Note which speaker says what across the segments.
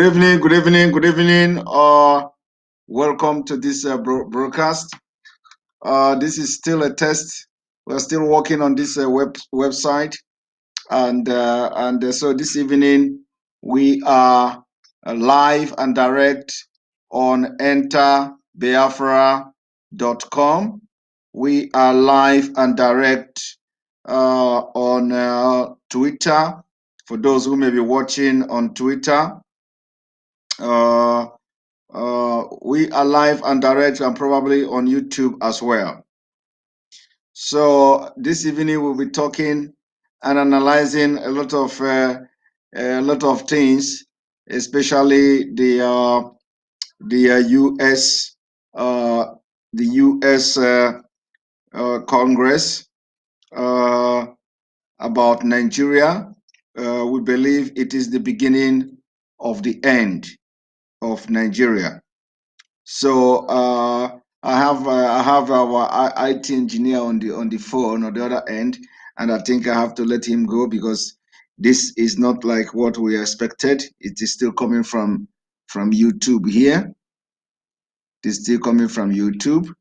Speaker 1: Good evening, good evening. Welcome to this broadcast. This is still a test. We're still working on this website, and so this evening we are live and direct on enterbiafra.com. We are live and direct on Twitter. For those who may be watching on Twitter. Uh, we are live and direct and probably on YouTube as well. So this evening we'll be talking and analyzing a lot of things, especially the U.S. The U.S. Congress about Nigeria. We believe it is the beginning of the end of Nigeria. So I have our IT engineer on the phone on the other end, and I think I have to let him go because this is not like what we expected. It is still coming from YouTube here. It is still coming from YouTube,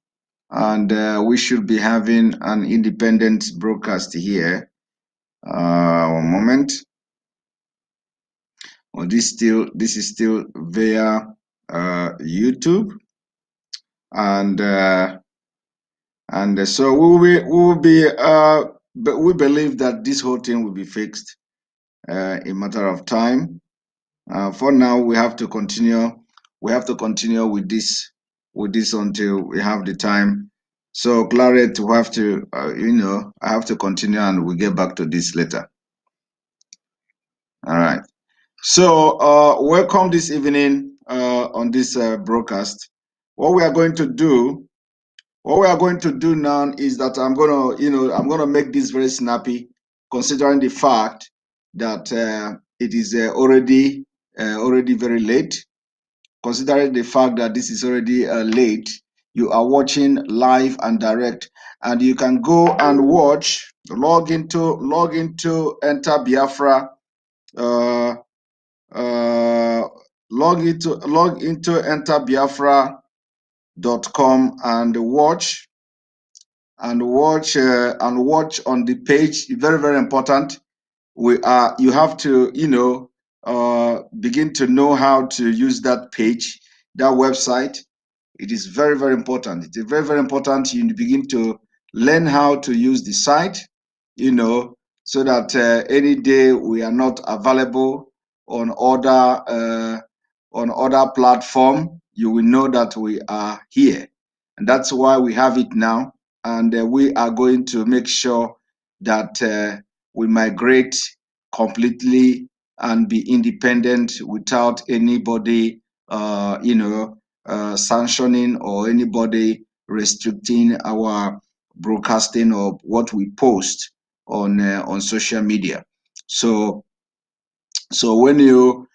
Speaker 1: and we should be having an independent broadcast here. One moment. Well, this is still via YouTube, and so but we believe that this whole thing will be fixed in a matter of time. For now, we have to continue. We have to continue with this until we have the time. So, Claret, we have to, I have to continue, and we'll get back to this later. All right. So, welcome this evening on this broadcast. What we are going to do now is that I'm gonna make this very snappy, considering the fact that it is already very late. Considering the fact that this is already late, you are watching live and direct, and you can go and watch. Log into Enter Biafra. Log into enterbiafra.com and watch on the page. Very, very important. You have to begin to know how to use that page, that website. It is very, very important. It is very, very important you begin to learn how to use the site, so that any day we are not available on other platform, you will know that we are here. And that's why we have it now. And we are going to make sure that we migrate completely and be independent without anybody, sanctioning or anybody restricting our broadcasting or what we post on social media. So when you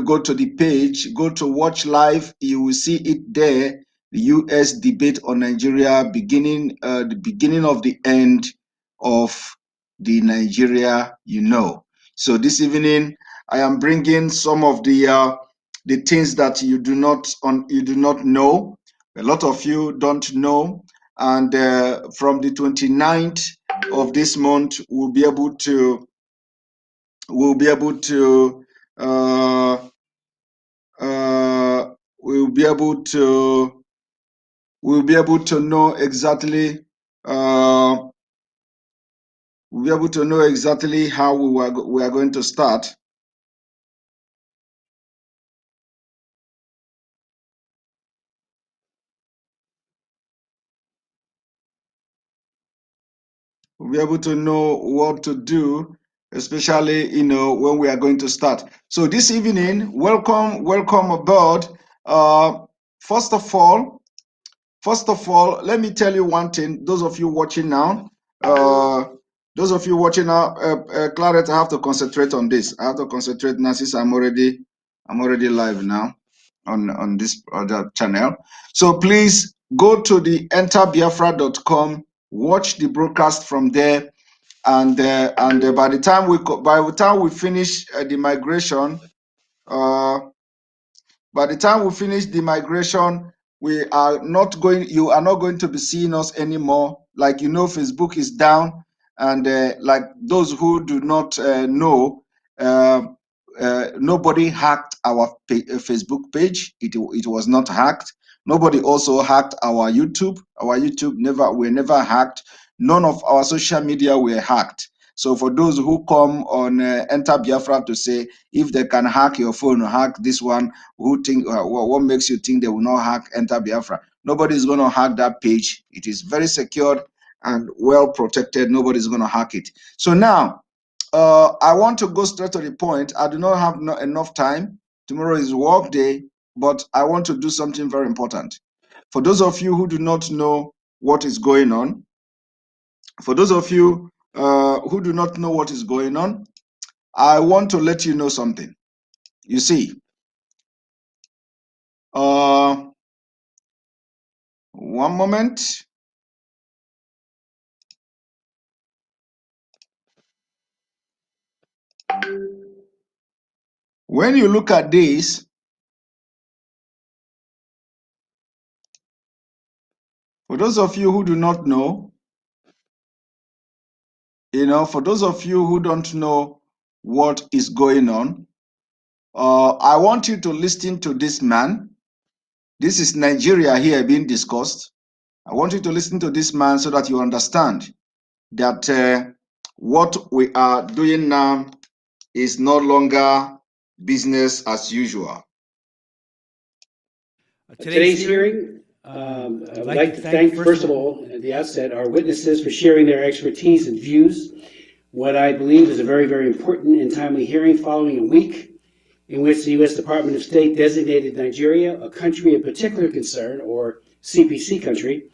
Speaker 1: go to the page, go to watch live, you will see it there. The U.S. debate on Nigeria, the beginning of the end of the Nigeria, So this evening, I am bringing some of the things that you do not know. A lot of you don't know, and from the 29th of this month, we'll be able to uh, we'll be able to know exactly how we are going to start. We'll be able to know what to do, especially when we are going to start. So this evening, welcome aboard. First of all, let me tell you one thing. Those of you watching now, Claret, I have to concentrate on this. I have to concentrate now since I'm already live now on this other channel. So please go to the enterbiafra.com, watch the broadcast from there, and by the time we finish the migration, By the time we finish the migration, you are not going to be seeing us anymore. Like, Facebook is down, and like those who do not know, uh, nobody hacked our Facebook page. It was not hacked. Nobody also hacked our YouTube. Our YouTube were never hacked. None of our social media were hacked. So for those who come on Enter Biafra to say, if they can hack your phone, hack this one, who think what makes you think they will not hack Enter Biafra? Nobody is going to hack that page. It is very secured and well protected. Nobody is going to hack it. So now, I want to go straight to the point. I do not have enough time. Tomorrow is work day, but I want to do something very important. For those of you who do not know what is going on, I want to let you know something. You see, one moment. When you look at this, for those of you who do not know, for those of you who don't know what is going on, I want you to listen to this man. This is Nigeria here being discussed. I want you to listen to this man so that you understand that what we are doing now is no longer business as usual.
Speaker 2: Today's hearing, I would like to thank, first of all, at the outset, our witnesses for sharing their expertise and views. What I believe is a very, very important and timely hearing following a week in which the U.S. Department of State designated Nigeria a country of particular concern, or CPC country,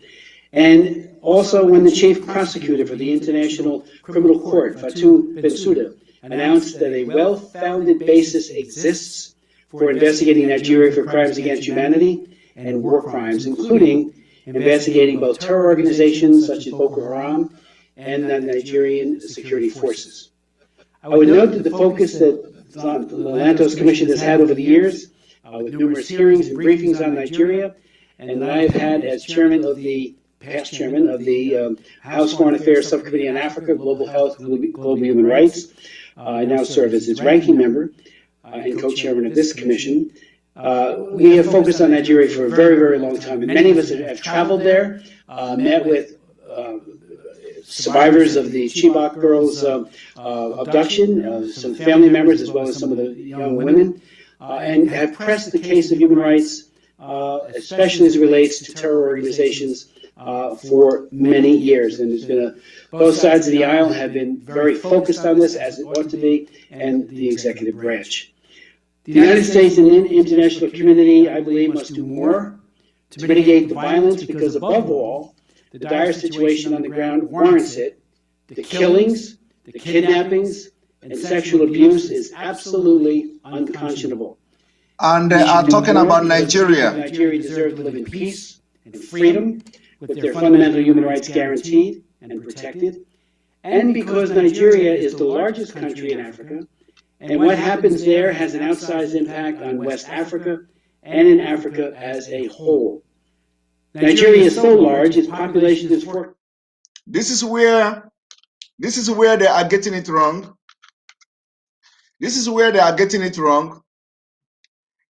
Speaker 2: and also when the chief prosecutor for the International Criminal Court, Fatou Bensouda, announced that a well-founded basis exists for investigating Nigeria for crimes against humanity and war crimes, including investigating both terror organizations such as Boko Haram and the Nigerian security forces. I would note that the focus that the Lantos Commission has had over the years, with numerous hearings and briefings on Nigeria, and that I have had as past chairman of the House Foreign Affairs Subcommittee on Africa, Global Health, Global Human Rights. I now serve as its ranking member and co-chairman of this commission. We have focused on Nigeria for a very, very long time, and many of us have traveled there, met with survivors of the Chibok girls' abduction, some family members as well as some of the young women, and have pressed the case of human rights, especially as it relates to terror organizations, for many years. And there's been both sides of the aisle have been very focused on this, as it ought to be, and the executive branch. The United States and the international community, I believe, must do more to mitigate the violence because, above all, the dire situation on the ground warrants it. The killings, the kidnappings, and sexual abuse is absolutely unconscionable.
Speaker 1: And they are talking about Nigeria.
Speaker 2: Nigeria deserves to live in peace and freedom, with their fundamental human rights guaranteed and protected. And because Nigeria is the largest country in Africa, and what happens there has an outsized impact on West Africa and in Africa as a whole. Nigeria is so large, its population is 4.
Speaker 1: This is where they are getting it wrong. This is where they are getting it wrong.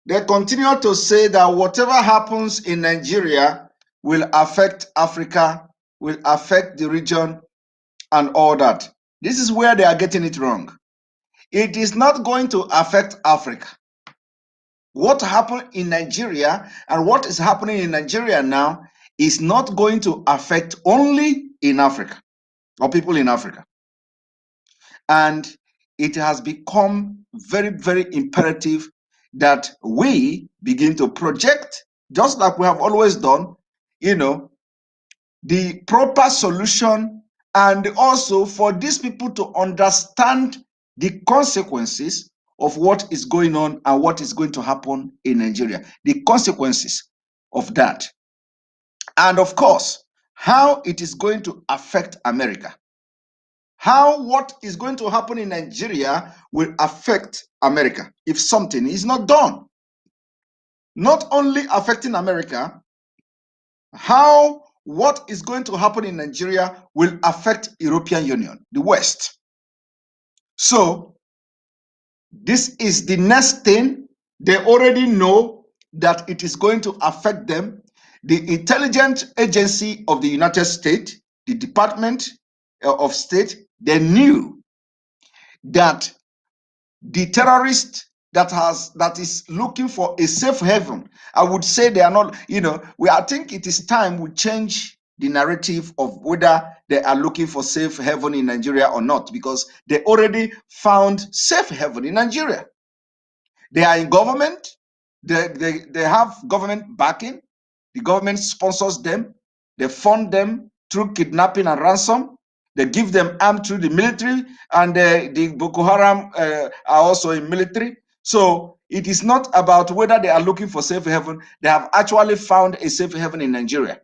Speaker 1: They continue to say that whatever happens in Nigeria will affect Africa, will affect the region, and all that. This is where they are getting it wrong. It is not going to affect Africa. What happened in Nigeria and what is happening in Nigeria now is not going to affect only in Africa or people in Africa. And it has become very, very imperative that we begin to project, just like we have always done, the proper solution, and also for these people to understand the consequences of what is going on and what is going to happen in Nigeria, the consequences of that. And of course, how it is going to affect America. How what is going to happen in Nigeria will affect America if something is not done. not only affecting America, how what is going to happen in Nigeria will affect European Union, the West. So this is the next thing. They already know that it is going to affect them. The intelligence agency of the United States, the Department of State, they knew that the terrorist that is looking for a safe haven, I would say they are not, I think it is time we change the narrative of whether they are looking for safe haven in Nigeria or not, because they already found safe haven in Nigeria. They are in government. They have government backing. The government sponsors them. They fund them through kidnapping and ransom. They give them arms through the military, and the Boko Haram are also in military. So it is not about whether they are looking for safe haven. They have actually found a safe haven in Nigeria.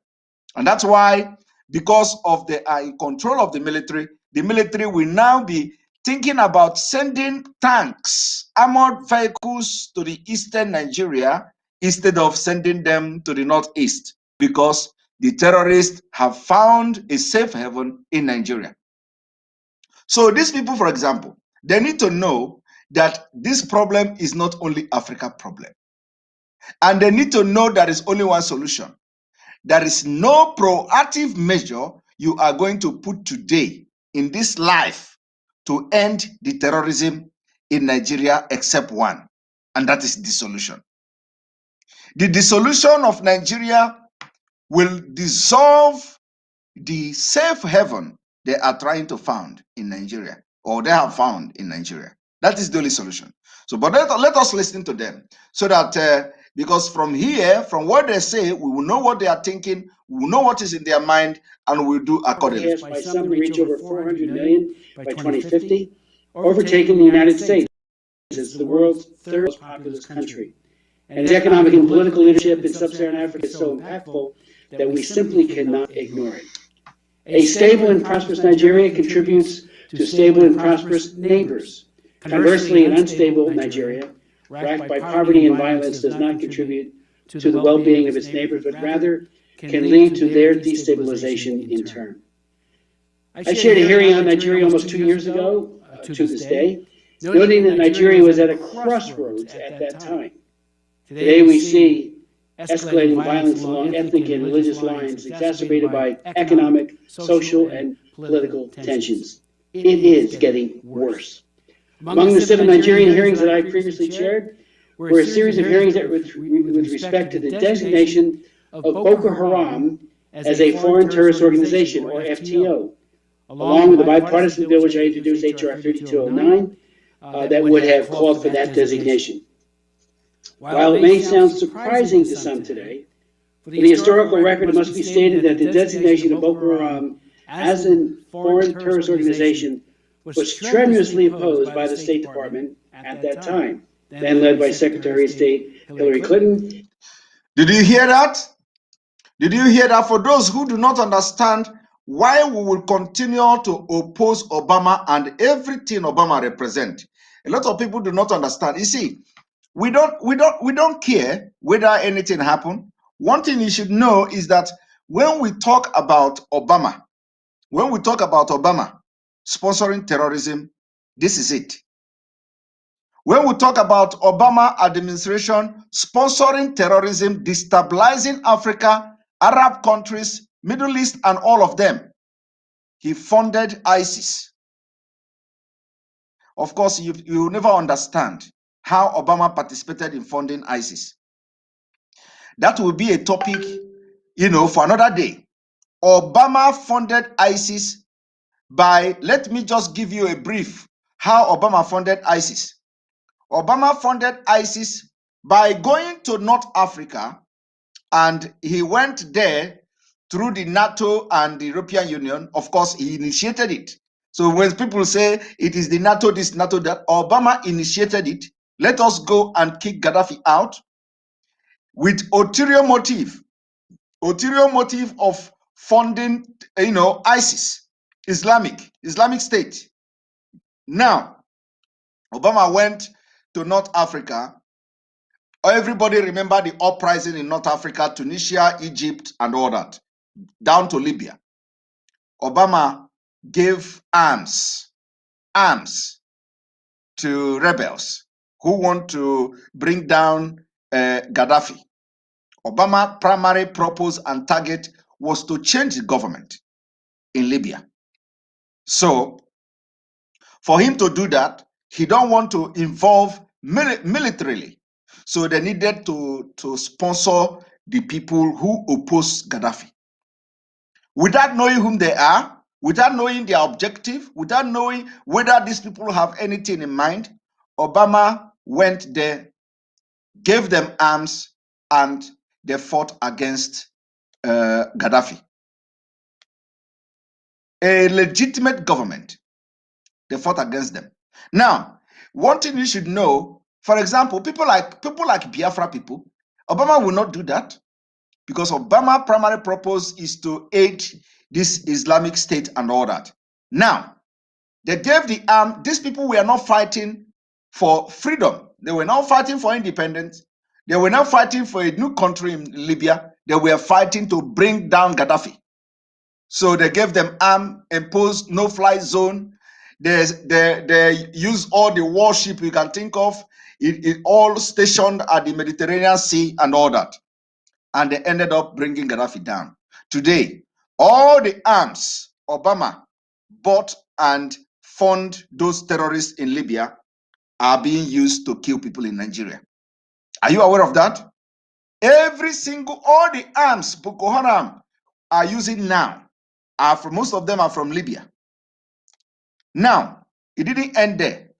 Speaker 1: And that's why, because of the in control of the military will now be thinking about sending tanks, armored vehicles to the eastern Nigeria instead of sending them to the northeast, because the terrorists have found a safe haven in Nigeria. So these people, for example, they need to know that this problem is not only Africa problem. And they need to know there is only one solution. There is no proactive measure you are going to put today in this life to end the terrorism in Nigeria except one, and that is dissolution. The dissolution of Nigeria will dissolve the safe haven they are trying to found in Nigeria, or they have found in Nigeria. That is the only solution. So, but let us listen to them, so that because from here, from what they say, we will know what they are thinking, we will know what is in their mind, and we'll do accordingly.
Speaker 2: By some to reach over 400 million by 2050, overtaking the United States as the world's third most populous country. And its economic and political leadership in sub-Saharan Africa is so impactful that we simply cannot ignore it. A stable and prosperous Nigeria contributes to stable and prosperous neighbors. Conversely, an unstable Nigeria, racked by poverty and violence, does not contribute to the well-being of its neighbors, but rather can lead to their destabilization in turn. I shared a hearing on Nigeria almost 2 years ago, to this day, noting that Nigeria was at a crossroads at that time. Today we see escalating violence along ethnic and religious lines, exacerbated by economic, social, and political tensions. It is getting worse. Among the 7 Nigerian hearings that I previously chaired were a series of hearings that with respect to the designation of Boko Haram as a foreign terrorist organization, or FTO, along with the bipartisan bill which I introduced, H.R. 3209, that would have called for that designation. While it may sound surprising to some today, for the historical record, it must be stated that the designation of Boko Haram as a foreign terrorist organization was strenuously opposed by the State Department at that time, then led by Secretary of State Hillary Clinton.
Speaker 1: Did you hear that? Did you hear that? For those who do not understand why we will continue to oppose Obama and everything Obama represents, a lot of people do not understand. You see, we don't care whether anything happened. One thing you should know is that when we talk about Obama sponsoring terrorism, this is it. When we talk about Obama administration sponsoring terrorism, destabilizing Africa, Arab countries, Middle East, and all of them, he funded ISIS. Of course, you will never understand how Obama participated in funding ISIS. That will be a topic, for another day. Obama funded ISIS by, let me just give you a brief how Obama funded ISIS. Obama funded ISIS by going to North Africa, and he went there through the NATO and the European Union. Of course, he initiated it. So when people say it is the NATO, this, NATO, that, Obama initiated it. Let us go and kick Gaddafi out with ulterior motive of funding, ISIS, Islamic State. Now, Obama went to North Africa Everybody remember the uprising in North Africa, Tunisia, Egypt, and all that, down to Libya. Obama gave arms to rebels who want to bring down Gaddafi. Obama's primary purpose and target was to change the government in Libya. So, for him to do that, he don't want to involve militarily. So they needed to sponsor the people who oppose Gaddafi. Without knowing whom they are, without knowing their objective, without knowing whether these people have anything in mind, Obama went there, gave them arms, and they fought against Gaddafi. A legitimate government, they fought against them. Now, one thing you should know, for example, people like Biafra people, Obama will not do that because Obama's primary purpose is to aid this Islamic State and all that. Now, they gave the arm. These people were not fighting for freedom. They were not fighting for independence. They were not fighting for a new country in Libya. They were fighting to bring down Gaddafi. So they gave them arm, imposed no-fly zone. They use all the warship you can think of. It all stationed at the Mediterranean Sea and all that. And they ended up bringing Gaddafi down. Today, all the arms Obama bought and fund those terrorists in Libya are being used to kill people in Nigeria. Are you aware of that? All the arms Boko Haram are using now most of them are from Libya. Now, it didn't end there.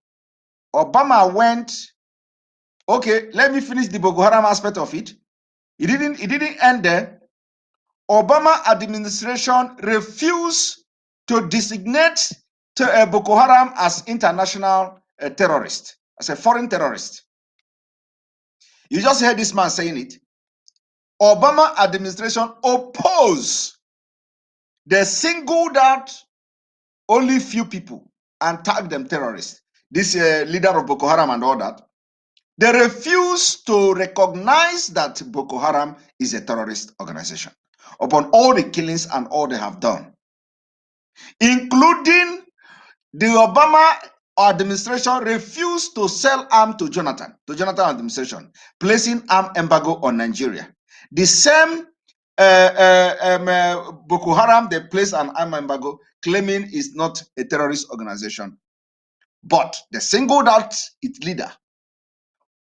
Speaker 1: Obama went, okay, let me finish the Boko Haram aspect of it. It didn't end there. Obama administration refused to designate Boko Haram as international terrorist, as a foreign terrorist. You just heard this man saying it. Obama administration opposed. They singled out only few people and tagged them terrorists. This leader of Boko Haram and all that. They refused to recognize that Boko Haram is a terrorist organization upon all the killings and all they have done, including the Obama administration refused to sell arms to Jonathan administration, placing arm embargo on Nigeria. The same Boko Haram, they placed an arm embargo, claiming it's not a terrorist organization. But they singled out its leader,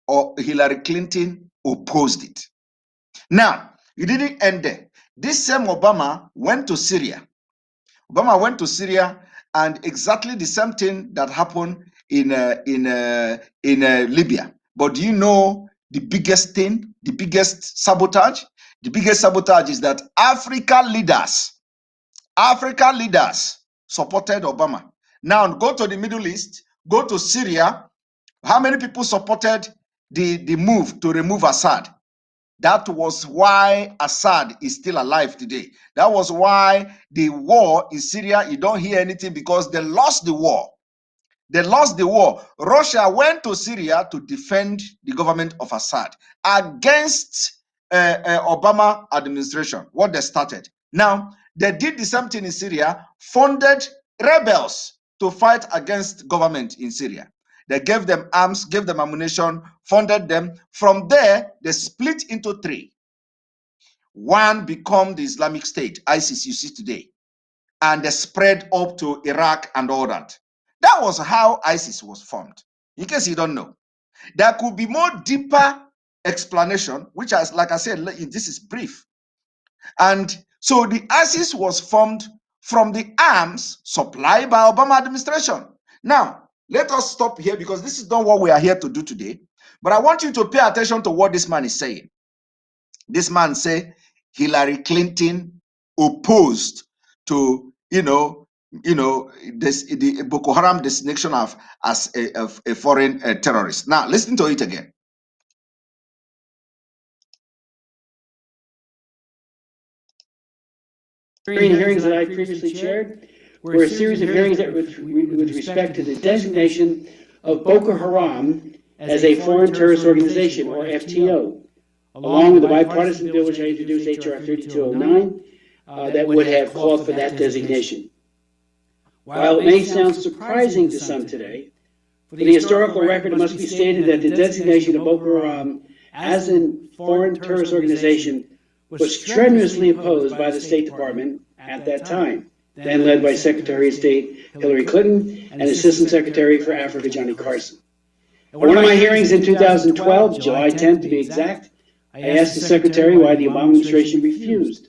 Speaker 1: or Hillary Clinton opposed it. Now, it didn't end there. This same Obama went to Syria. Obama went to Syria, and exactly the same thing that happened in Libya. But do you know the biggest thing, the biggest sabotage? The biggest sabotage is that African leaders supported Obama. Now go to the Middle East, go to Syria. How many people supported the move to remove Assad? That was why Assad is still alive today. That was why the war in Syria, you don't hear anything, because they lost the war. They lost the war. Russia went to Syria to defend the government of Assad against Obama administration, what they started. Now, they did the same thing in Syria, funded rebels to fight against government in Syria. They gave them arms, gave them ammunition, funded them. From there, they split into three. One became the Islamic State, ISIS you see today, and they spread up to Iraq and all that. That was how ISIS was formed. In case you don't know, there could be more deeper explanation, which, as like I said, this is brief. And so the ISIS was formed from the arms supplied by Obama administration. Now, let us stop here, because this is not what we are here to do today. But I want you to pay attention to what this man is saying. This man say Hillary Clinton opposed to the Boko Haram designation as a foreign terrorist. Now listen to it again.
Speaker 2: During the hearings that I previously chaired were a series of hearings that with respect to the designation of Boko Haram as a foreign terrorist organization, or FTO, along with the bipartisan bill which I introduced, H.R. 3209, that would have called for that designation. While it may sound surprising to some today, for the historical record, it must be stated that the designation of Boko Haram as a foreign terrorist organization was strenuously opposed by the State Department at that time, then led by Secretary of State Hillary Clinton and Assistant Secretary for Africa Johnny Carson. At one of my hearings in 2012, July 10th to be exact, I asked the Secretary why the Obama administration refused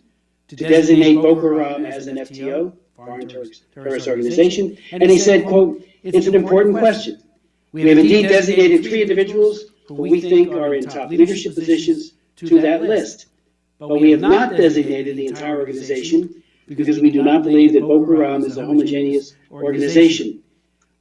Speaker 2: to designate Boko Haram as an FTO, foreign terrorist organization, and he said, quote, "It's an important question. We have indeed designated 3 individuals who we think are in top leadership positions to that list, but we have not designated the entire organization because we do not believe that Boko Haram is a homogeneous organization.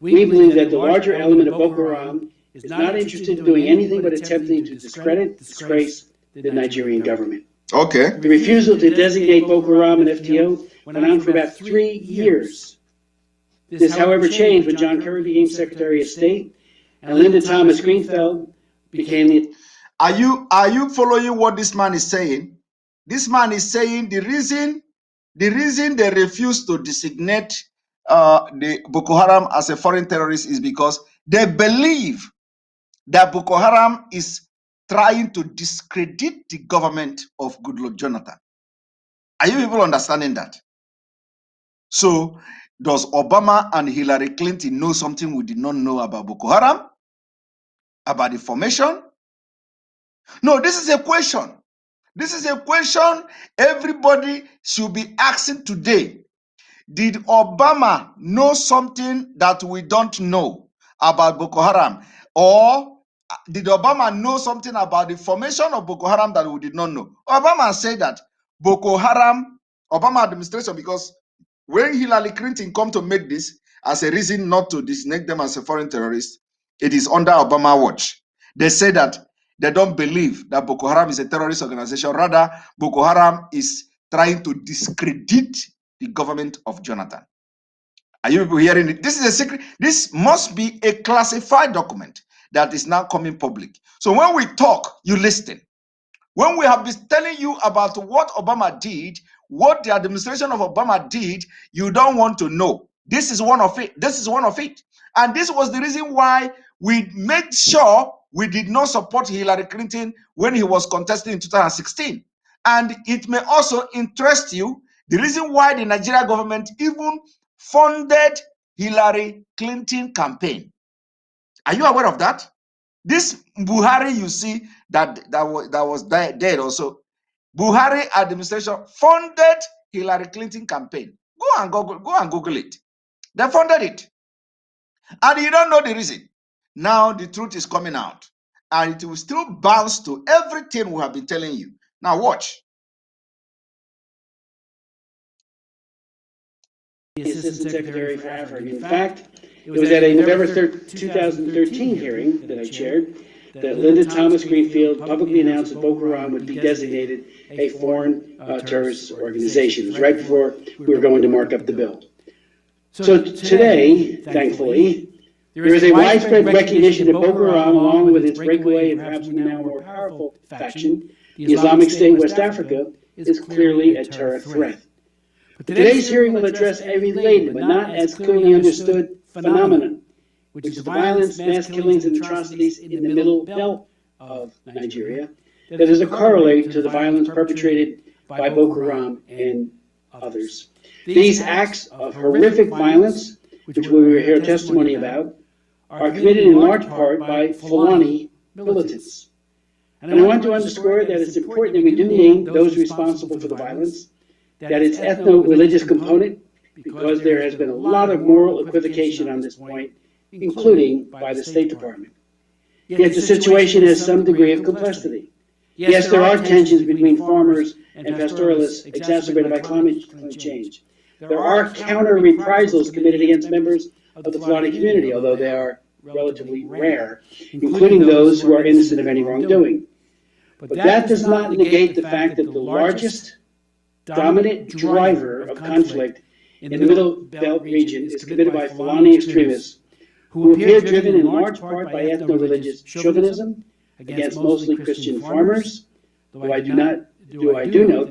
Speaker 2: We believe that the larger element of Boko Haram is not interested in doing anything but attempting to discredit, disgrace the Nigerian government."
Speaker 1: Okay.
Speaker 2: The refusal to designate Boko Haram an FTO went on for about 3 years. This, however, changed when John Kerry became Secretary of State and Linda Thomas Greenfield became the...
Speaker 1: Are you following what this man is saying? This man is saying the reason they refuse to designate the Boko Haram as a foreign terrorist is because they believe that Boko Haram is trying to discredit the government of Goodluck Jonathan. Are you people understanding that? So, does Obama and Hillary Clinton know something we did not know about Boko Haram? About the formation? No, this is a question. This is a question everybody should be asking today. Did Obama know something that we don't know about Boko Haram? Or did Obama know something about the formation of Boko Haram that we did not know? Obama said that Boko Haram, Obama administration, because when Hillary Clinton come to make this as a reason not to designate them as a foreign terrorist, it is under Obama watch. They say that they don't believe that Boko Haram is a terrorist organization. Rather, Boko Haram is trying to discredit the government of Jonathan. Are you people hearing it? This is a secret. This must be a classified document that is now coming public. So when we talk, you listen. When we have been telling you about what Obama did, what the administration of Obama did, you don't want to know. This is one of it. This is one of it. And this was the reason why we made sure we did not support Hillary Clinton when he was contesting in 2016. And it may also interest you the reason why the Nigeria government even funded Hillary Clinton campaign. Are you aware of that? This Buhari you see that was dead also. Buhari administration funded Hillary Clinton campaign. Go and Google it. They funded it. And you don't know the reason. Now the truth is coming out. And it will still bounce to everything we have been telling you. Now watch.
Speaker 2: The Assistant Secretary for Africa. In fact, it was at a November 2013 hearing that I chaired that Linda Thomas Greenfield publicly announced that Boko Haram would be designated a foreign terrorist organization. It was right before we were going to mark up the bill. So today, thankfully, there is a widespread recognition that Boko Haram, along with its breakaway and perhaps now more powerful faction, the Islamic State West Africa, is clearly a terror threat. But today's hearing will address a related, but not as clearly understood, phenomenon, which is the violence, mass killings, and atrocities in the middle belt of Nigeria that is a correlate to the violence perpetrated by Boko Haram and others. These acts of horrific violence, which we will hear testimony about, are committed in large part by Fulani militants. And I want to underscore that it's important that we do name those responsible for the violence, that its ethno-religious component, because there has been a lot of moral equivocation on this point, including by the State Department. Yet the situation has some degree of complexity. Yes, there are tensions between farmers and pastoralists exacerbated by climate change. There are counter reprisals committed against members of the Fulani community, although they are relatively rare, including those who are innocent of any wrongdoing. But that does not negate the fact that the largest dominant driver of conflict in the Middle Belt region is committed by Fulani extremists who appear driven in large part by ethno-religious chauvinism against mostly Christian farmers, though I do note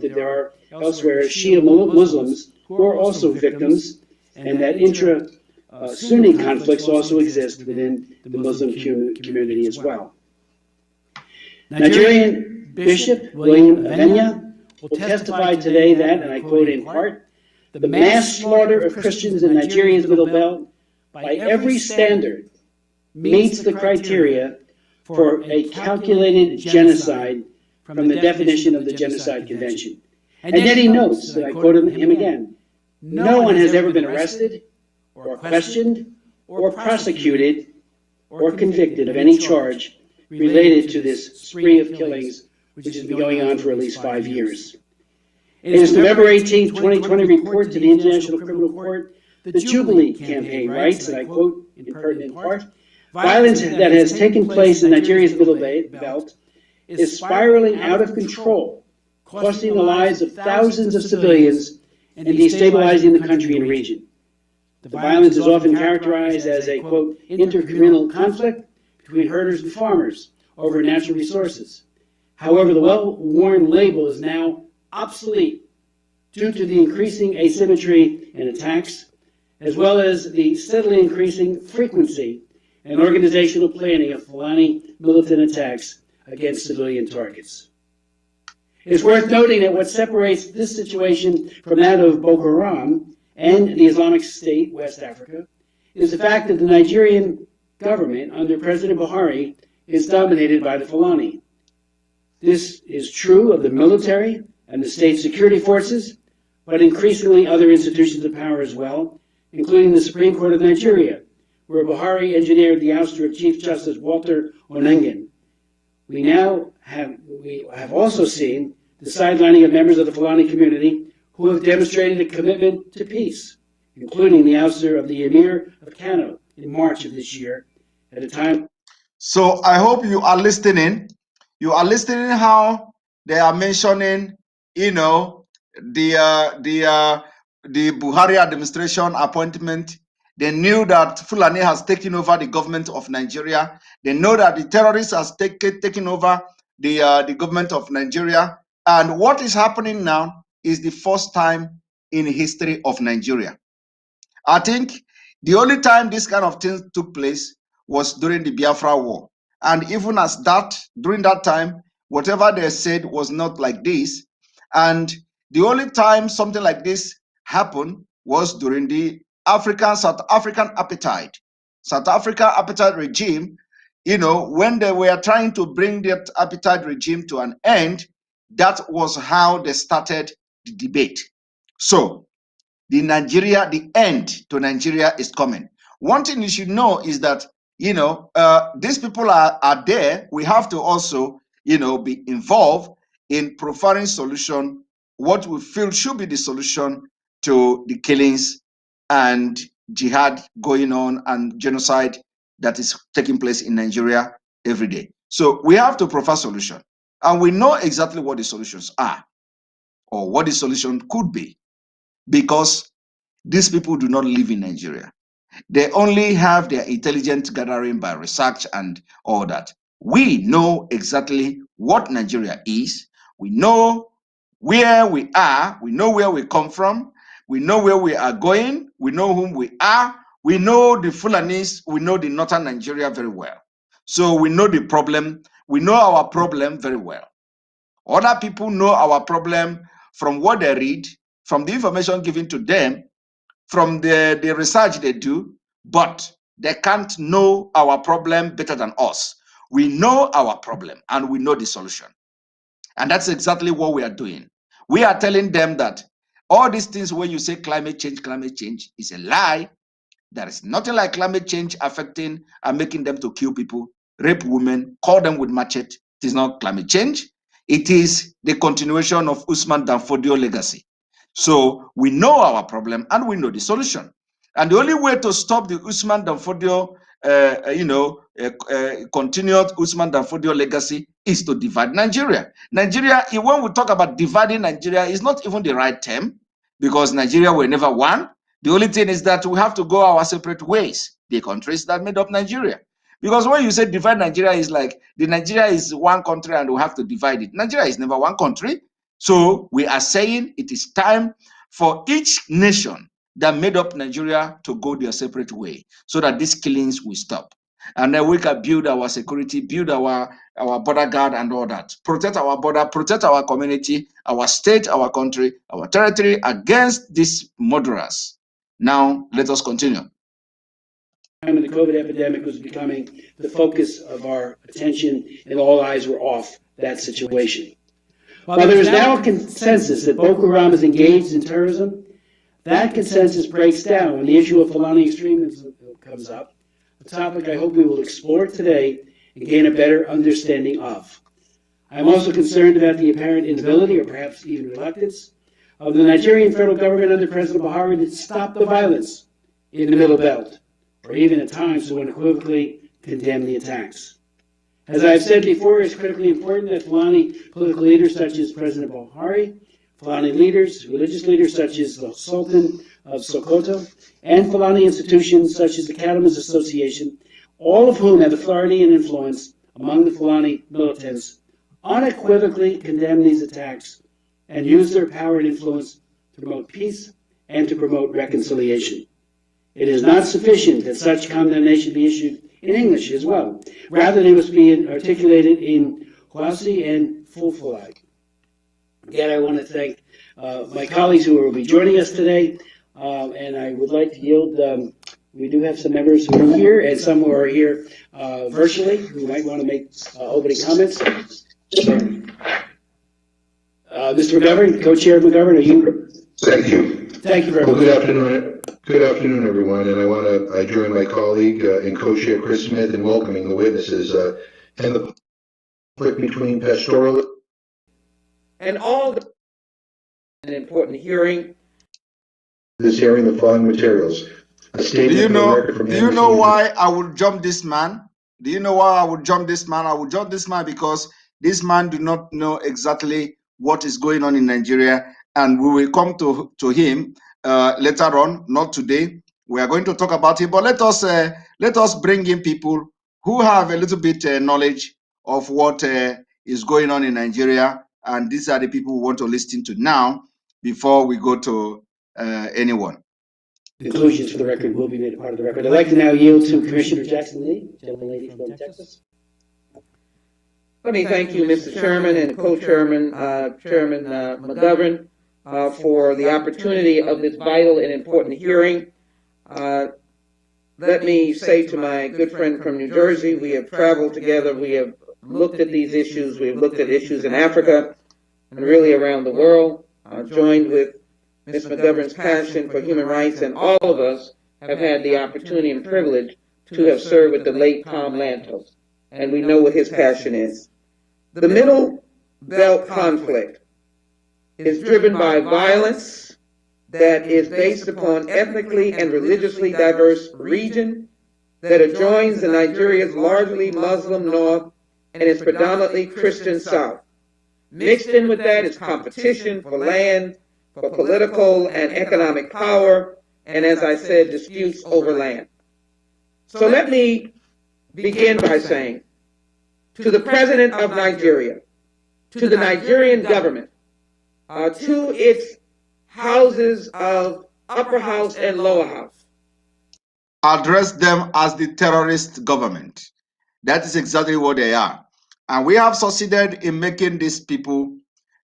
Speaker 2: that there are elsewhere Shia Muslims who are also victims, and that intra-Sunni conflicts also exist within the Muslim community as well. Nigerian Bishop William Avenya will testify today that, and I quote in part, the mass slaughter of Christians in Nigeria's Middle Belt, by every standard, meets the criteria for a calculated genocide from the definition of the Genocide Convention. And yet he notes, and I quote him again, no one has ever been arrested or questioned or prosecuted or convicted of any charge related to this spree of killings, which has been going on for at least 5 years. In his November 18, 2020 report to the International Criminal Court, the Jubilee campaign writes, and I quote in pertinent part, violence that has taken place in Nigeria's Middle Belt is spiraling out of control, costing the lives of thousands of civilians and destabilizing the country and region. The violence is often characterized as a, quote, intercommunal conflict between herders and farmers over natural resources. However, the well-worn label is now obsolete due to the increasing asymmetry in attacks, as well as the steadily increasing frequency and organizational planning of Fulani militant attacks against civilian targets. It's worth noting that what separates this situation from that of Boko Haram and the Islamic State, West Africa, is the fact that the Nigerian government under President Buhari is dominated by the Fulani. This is true of the military and the state security forces, but increasingly other institutions of power as well, including the Supreme Court of Nigeria, where Buhari engineered the ouster of Chief Justice Walter Onengan. We have also seen the sidelining of members of the Fulani community who have demonstrated a commitment to peace, including the ouster of the Emir of Kanu in March of this year, at a time.
Speaker 1: So I hope you are listening. You are listening how they are mentioning, the Buhari administration appointment. They knew that Fulani has taken over the government of Nigeria. They know that the terrorists has taken over the government of Nigeria. And what is happening now is the first time in history of Nigeria. I think the only time this kind of thing took place was during the Biafra war. And even as that, during that time, whatever they said was not like this. And the only time something like this happened was during the South African apartheid regime, when they were trying to bring that apartheid regime to an end. That was how they started the debate. So the end to Nigeria is coming. One thing you should know is that, these people are there. We have to also, be involved in providing solution, what we feel should be the solution to the killings and jihad going on and genocide that is taking place in Nigeria every day. So we have to provide solution. And we know exactly what the solutions are or what the solution could be, because these people do not live in Nigeria. They only have their intelligence gathering by research and all that. We know exactly what Nigeria is. We know where we are. We know where we come from. We know where we are going. We know whom we are. We know the Fulanis. We know the northern Nigeria very well. So we know the problem. We know our problem very well. Other people know our problem from what they read, from the information given to them, from the research they do, but they can't know our problem better than us. We know our problem and we know the solution. And that's exactly what we are doing. We are telling them that all these things, when you say climate change is a lie. There is nothing like climate change affecting and making them to kill people, rape women, call them with machete. It is not climate change. It is the continuation of Usman Danfodio legacy. So we know our problem and we know the solution. And the only way to stop the Usman Danfodio, continued Usman Danfodio legacy is to divide Nigeria. Nigeria, when we talk about dividing Nigeria, is not even the right term, because Nigeria were never one. The only thing is that we have to go our separate ways. the countries that made up Nigeria. Because when you say divide Nigeria, is like the Nigeria is one country and we have to divide it. Nigeria is never one country. So we are saying it is time for each nation that made up Nigeria to go their separate way so that these killings will stop. And then we can build our security, build our border guard and all that. Protect our border, protect our community, our state, our country, our territory against these murderers. Now, let us continue.
Speaker 2: The COVID epidemic was becoming the focus of our attention, and all eyes were off that situation. While there is now a consensus that Boko Haram is engaged in terrorism, that consensus breaks down when the issue of Fulani extremism comes up, a topic I hope we will explore today and gain a better understanding of. I'm also concerned about the apparent inability, or perhaps even reluctance, of the Nigerian federal government under President Buhari to stop the violence in the Middle Belt, or even at times to unequivocally condemn the attacks. As I've said before, it's critically important that Fulani political leaders such as President Buhari, Fulani leaders, religious leaders such as the Sultan of Sokoto, and Fulani institutions such as the Cattlemen's Association, all of whom have authority and influence among the Fulani militants, unequivocally condemn these attacks and use their power and influence to promote peace and to promote reconciliation. It is not sufficient that such condemnation be issued in English as well. Rather, they must be articulated in Hausa and Fulfulde. Again, I want to thank my colleagues who will be joining us today, and I would like to yield. We do have some members who are here and some who are here virtually who might want to make opening comments. Mr. McGovern, Co-Chair McGovern, are you?
Speaker 3: Thank you.
Speaker 2: Thank you very
Speaker 3: much.
Speaker 2: Good
Speaker 3: afternoon. Good afternoon, everyone. And I join my colleague and co-chair Chris Smith in welcoming the witnesses and the conflict between pastoral
Speaker 4: and all the an important hearing.
Speaker 3: This hearing the following materials. A statement
Speaker 1: do you know why I would jump this man? Do you know why I would jump this man? I would jump this man because this man do not know exactly what is going on in Nigeria, and we will come to him later on, not today. We are going to talk about it, but let us bring in people who have a little bit knowledge of what is going on in Nigeria, and these are the people we want to listen to now before we go to anyone.
Speaker 2: Conclusions for the record will be made a part of the record. I'd like to now yield to Commissioner Jackson Lee, gentleman from Texas.
Speaker 4: Let me thank you, Mr. Chairman and Co-Chairman, Chairman McGovern, for the opportunity of this vital and important hearing. Let me say to my good friend from New Jersey, we have traveled together, we have looked at these issues, we have looked at issues in Africa and really around the world, joined with Ms. McGovern's passion for human rights, and all of us have had the opportunity and privilege to have served with the late Tom Lantos, and we know what his passion is. The Middle Belt conflict is driven by violence that is based upon ethnically and religiously diverse region that adjoins the Nigeria's largely Muslim north and its predominantly Christian south. Mixed in with that is competition for land, for political and economic power, and as I said, disputes over land. So let me begin by saying, to the President of Nigeria, to the Nigerian government, to its houses of upper house and lower house.
Speaker 1: Address them as the terrorist government. That is exactly what they are. And we have succeeded in making these people,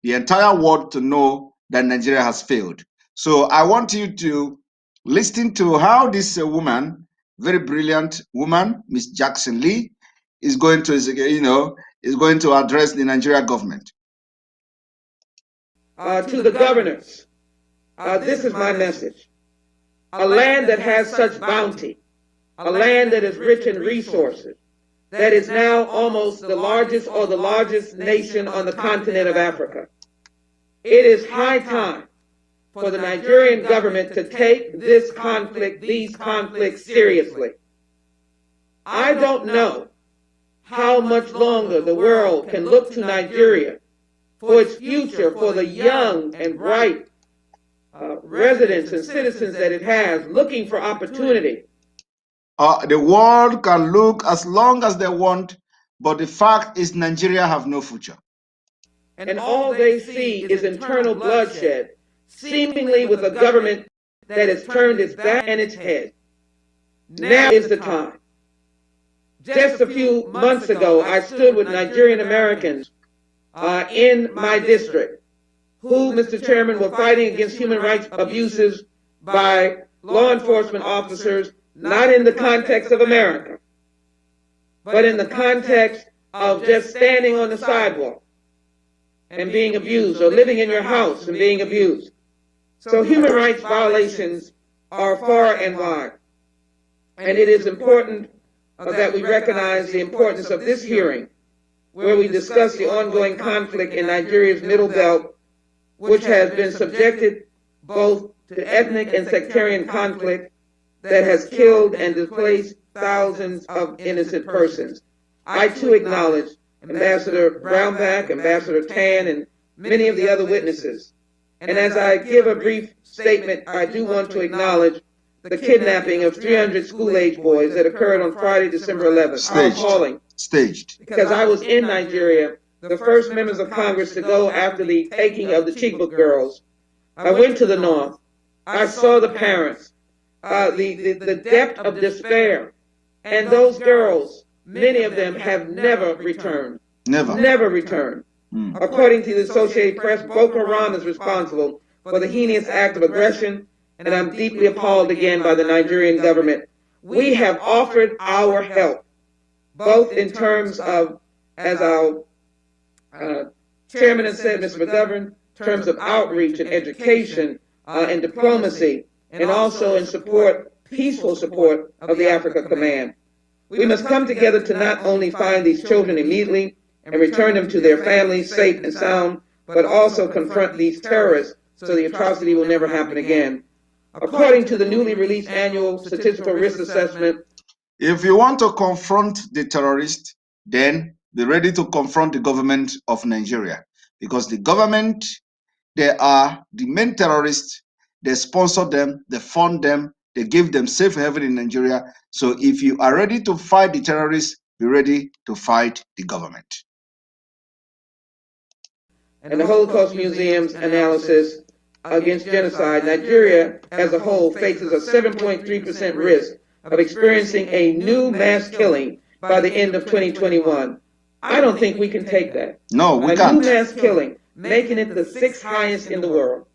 Speaker 1: the entire world, to know that Nigeria has failed. So I want you to listen to how this woman, very brilliant woman, Miss Jackson Lee, is going to, is going to address the Nigeria government.
Speaker 4: To the governors, this is my message. A land that has such bounty, a land that is rich in resources, that is now almost the largest or the largest nation on the continent of Africa. It is high time for the Nigerian government to take this conflict, these conflicts seriously. I don't know how much longer the world can look to Nigeria for its future, for the young and bright residents and citizens that it has looking for opportunity.
Speaker 1: The world can look as long as they want, but the fact is Nigeria have no future.
Speaker 4: And all they see is internal bloodshed, seemingly with a government that has turned its back and its head. Now is the time. Just a few months ago, I stood with Nigerian Americans in my district who, Mr. Chairman, were fighting against human rights abuses by law enforcement officers, not in the context of America, but in the context of just standing on the sidewalk and being abused, or living in your house and being abused. So human rights violations are far and wide. And it is important that we recognize the importance of this hearing, where we discuss the ongoing conflict in Nigeria's Middle Belt, which has been subjected both to ethnic and sectarian conflict that has killed and displaced thousands of innocent persons. I too acknowledge Ambassador Brownback, Ambassador Tan, and many of the other witnesses. And as I give a brief statement, I do want to acknowledge the kidnapping of 300 school-age boys that occurred on Friday, December 11th.
Speaker 1: Staged.
Speaker 4: Because I was in Nigeria, the first members of Congress to go after the taking of the Chibok girls. I went to the north. I saw the parents, the depth of despair. And those girls, many of them have never returned. Never returned. According to the Associated Press, Boko Haram is responsible for the heinous act of aggression, and I'm deeply appalled again by the Nigerian government. We have offered our help, both in terms of, as our chairman has said, Mr. McGovern, in terms of outreach and education and diplomacy, and also in support, peaceful support of the Africa Command. We must come together to not only find these children immediately and return them to their families safe and sound, but also confront these terrorists so the atrocity will never happen again. According to the newly released annual statistical risk assessment,
Speaker 1: if you want to confront the terrorists, then be ready to confront the government of Nigeria, because the government, they are the main terrorists. They sponsor them, they fund them, they give them safe haven in Nigeria. So if you are ready to fight the terrorists, be ready to fight the government.
Speaker 4: And the Holocaust Museum's analysis against genocide, Nigeria as a whole faces a 7.3% risk of experiencing a new mass killing by the end of 2021. I don't think we can take that.
Speaker 1: No, we can't.
Speaker 4: A new mass killing, making it the 6th highest in the world.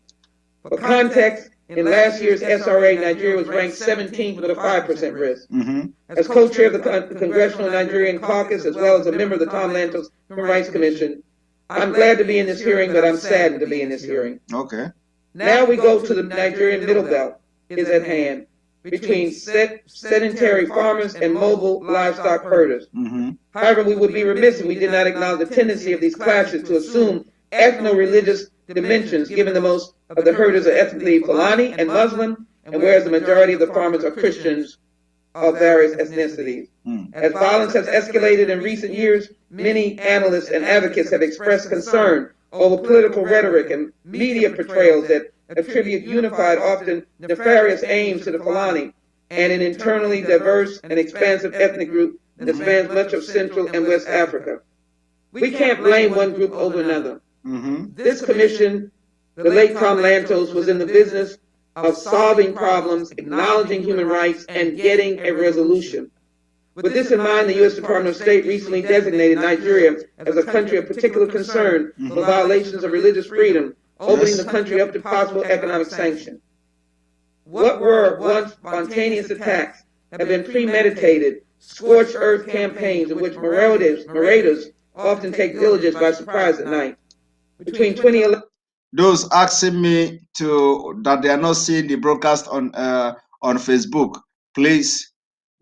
Speaker 4: For context, in last year's SRA, Nigeria was ranked 17th with a 5% risk. As co-chair of the Congressional Nigerian Caucus, as well as a member of the Tom Lantos Human Rights Commission, I'm glad to be in this hearing, but I'm saddened to be in this hearing.
Speaker 1: Okay.
Speaker 4: Now we go to the Nigerian Middle Belt is at hand, between sedentary farmers and mobile livestock herders. However, we would be remiss if we did not acknowledge the tendency of these clashes to assume ethno-religious dimensions, given the most of the herders are ethnically Fulani and Muslim, and whereas the majority of the farmers are Christians of various ethnicities. As violence has escalated in recent years, many analysts and advocates have expressed concern over political rhetoric and media portrayals that attribute unified, often nefarious aims to the Fulani and an internally diverse and expansive ethnic group that spans much of Central and West Africa. We can't blame one group over another. This commission, the late Tom Lantos, was in the business of solving problems, acknowledging human rights, and getting a resolution. With this in mind, the U.S. Department of State recently designated Nigeria as a country of particular concern for violations of religious freedom, opening the country up to possible economic sanction. What were once spontaneous attacks have been premeditated, scorched earth campaigns in which marauders often take villages by surprise at night. Between 2011,
Speaker 1: those asking me that they are not seeing the broadcast on Facebook, please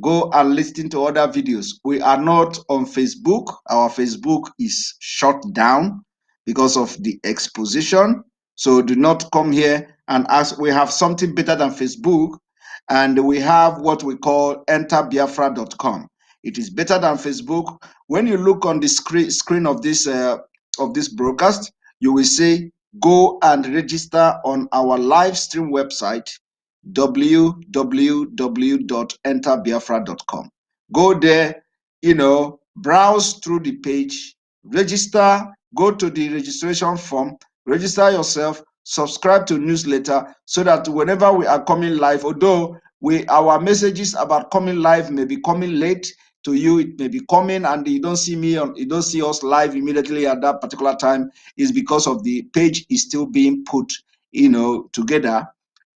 Speaker 1: go and listen to other videos. We are not on Facebook. Our Facebook is shut down because of the exposition. So do not come here and ask. We have something better than Facebook, and we have what we call enterbiafra.com. It is better than Facebook. When you look on the screen of this broadcast, you will see go and register on our live stream website. www.enterbiafra.com. Go there, browse through the page, register, go to the registration form, register yourself, subscribe to newsletter so that whenever we are coming live, although our messages about coming live may be coming late to you, it may be coming and you don't see us live immediately at that particular time, is because of the page is still being put together.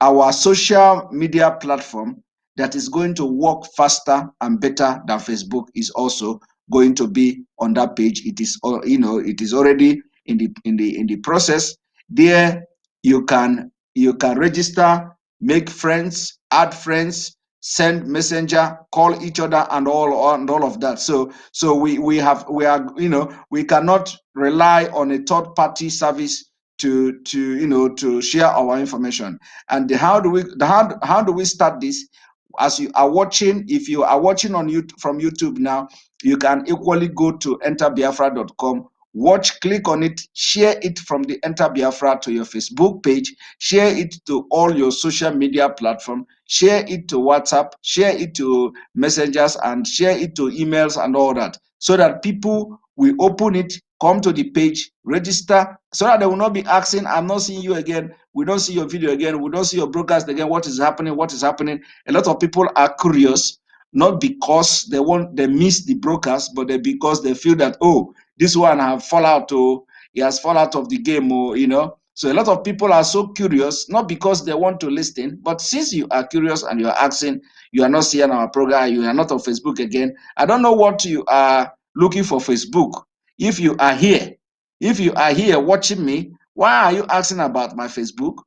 Speaker 1: Our social media platform that is going to work faster and better than Facebook is also going to be on that page. It is already in the process. There you can register, make friends, add friends, send messenger, call each other, and all of that. So we cannot rely on a third party service to share our information. And how do we start this? As you are watching, if you are watching on YouTube from YouTube now, you can equally go to enterbiafra.com, watch, click on it, share it from the Enter Biafra to your Facebook page, share it to all your social media platform, share it to WhatsApp, share it to messengers, and share it to emails and all that, so that people will open it, come to the page, register, so that they will not be asking, I'm not seeing you again, we don't see your video again, we don't see your broadcast again, what is happening? A lot of people are curious, not because they miss the broadcast, but because they feel that, oh, this one have fall out, or he has fall out of the game, or so a lot of people are so curious, not because they want to listen, but since you are curious and you are asking, you are not seeing our program, you are not on Facebook again. I don't know what you are looking for Facebook. If you are here watching me, why are you asking about my Facebook?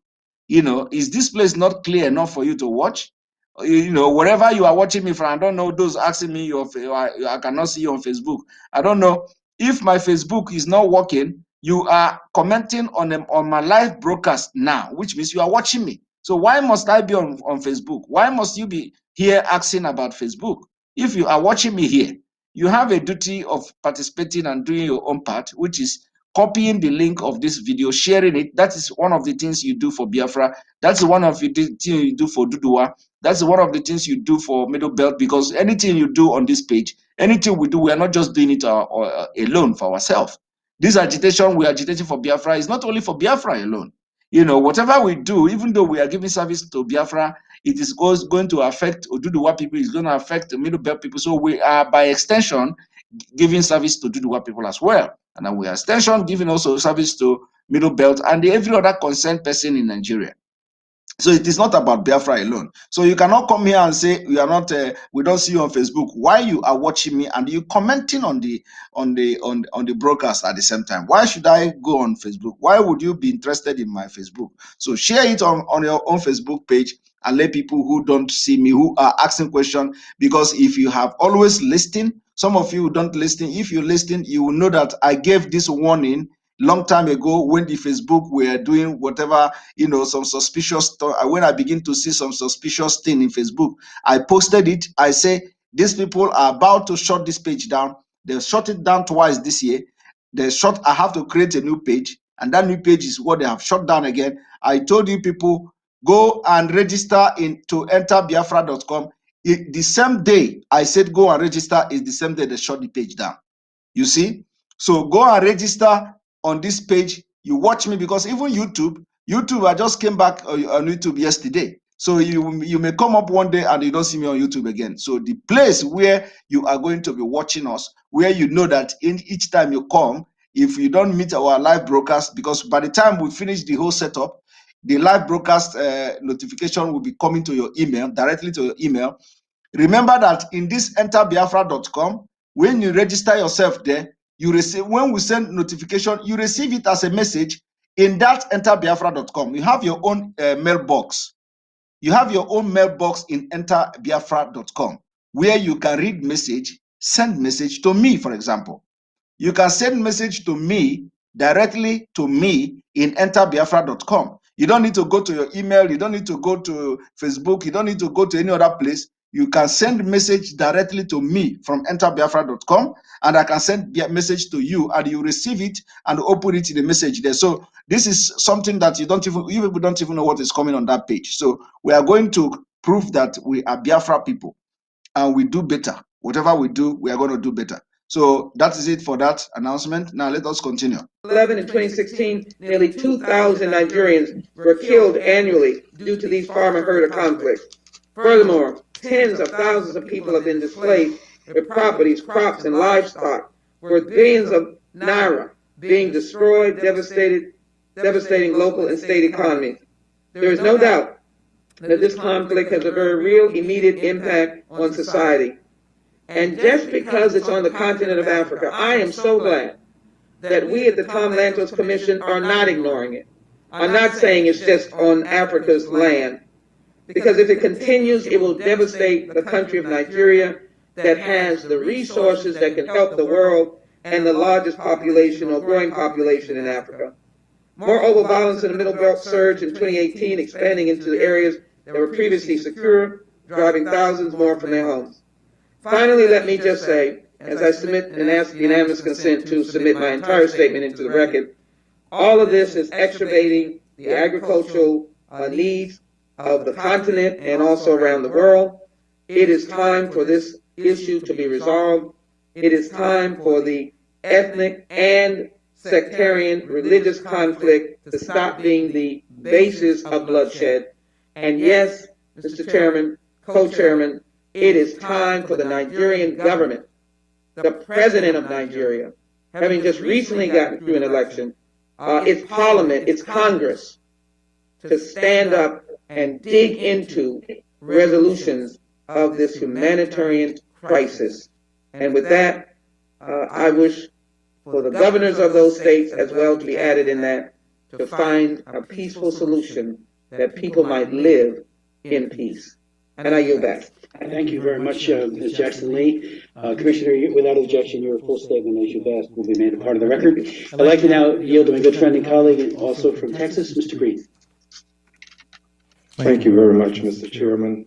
Speaker 1: Is this place not clear enough for you to watch? Wherever you are watching me from, I don't know those asking me, I cannot see you on Facebook. I don't know. If my Facebook is not working, you are commenting on my live broadcast now, which means you are watching me. So why must I be on Facebook? Why must you be here asking about Facebook? If you are watching me here, you have a duty of participating and doing your own part, which is copying the link of this video, sharing it. That is one of the things you do for Biafra. That's one of the things you do for Duduwa. That's one of the things you do for Middle Belt, because anything you do on this page, anything we do, we are not just doing it alone for ourselves. This agitation, we are agitating for Biafra, is not only for Biafra alone. Whatever we do, even though we are giving service to Biafra, it is going to affect Oduduwa people, it's going to affect the Middle Belt people. So we are, by extension, giving service to Oduduwa people as well. And then we are extension giving also service to Middle Belt and every other concerned person in Nigeria. So it is not about Biafra alone. So you cannot come here and say we are not. We don't see you on Facebook. Why you are watching me and you commenting on the broadcast at the same time? Why should I go on Facebook? Why would you be interested in my Facebook? So share it on your own Facebook page and let people who don't see me, who are asking questions. Because if you have always listened, some of you don't listen. If you listen, you will know that I gave this warning long time ago when the Facebook were doing whatever, some suspicious stuff. When I begin to see some suspicious thing in Facebook, I posted it. I say, these people are about to shut this page down. They shut it down twice this year. I have to create a new page, and that new page is what they have shut down again. I told you people, go and register to enterbiafra.com. The same day I said go and register is the same day they shut the page down. You see? So go and register on this page. You watch me, because even YouTube, I just came back on YouTube yesterday. So you may come up one day and you don't see me on YouTube again. So the place where you are going to be watching us, where you know that each time you come, if you don't meet our live broadcast, because by the time we finish the whole setup, the live broadcast notification will be coming to your email, directly to your email. Remember that in this enterbiafra.com, when you register yourself there, you receive, when we send notification, you receive it as a message in that enterbiafra.com. You have your own mailbox. You have your own mailbox in enterbiafra.com, where you can read message, send message to me, for example. You can send message to me, directly to me in enterbiafra.com. You don't need to go to your email. You don't need to go to Facebook. You don't need to go to any other place. you can send message directly to me from enterbiafra.com, and I can send message to you, and you receive it and open it in the message there. So this is something that you people don't even know what is coming on that page. So we are going to prove that we are Biafra people and we do better. Whatever we do, we are going to do better. So that is it for that announcement. Now let us continue.
Speaker 4: 2011 and 2016, nearly 2,000 Nigerians were killed annually due to these farmer-herder conflicts. Furthermore, tens of thousands of people have been displaced with properties, crops, and livestock, worth billions of naira being destroyed, devastating local and state economies. There is no doubt that this conflict has a very real, immediate impact on society. And just because it's on the continent of Africa, I am so glad that we at the Tom Lantos Commission are not ignoring it. I'm not saying it's just on Africa's land, because if it continues, it will devastate the country of Nigeria that has the resources that can help the world and the largest population or growing population in Africa. Moreover, violence in the Middle Belt surged in 2018, expanding into areas that were previously secure, driving thousands more from their homes. Finally, let me just say, as I submit and ask unanimous consent to submit my entire statement into the record, all of this is excavating the agricultural needs of the continent and also around the world. It is time for this issue to be resolved. It is time for the ethnic and sectarian religious conflict to stop being the basis of bloodshed. And yes, Mr. Chairman, co-chairman, it is time for the Nigerian government, the president of Nigeria, having just recently gotten through an election, its parliament, its Congress, to stand up and dig into resolutions of this humanitarian crisis. And with that, I wish for the governors of those states as well to be added in that, to find a peaceful solution that people might live in peace. And I yield back.
Speaker 2: Thank you very much, Ms. Jackson-Lee. Commissioner, without objection, your full statement, as you've asked, will be made a part of the record. I'd like to now yield to my good friend and colleague, and also from Texas, Mr. Green.
Speaker 5: Thank you very much, Mr. Chairman.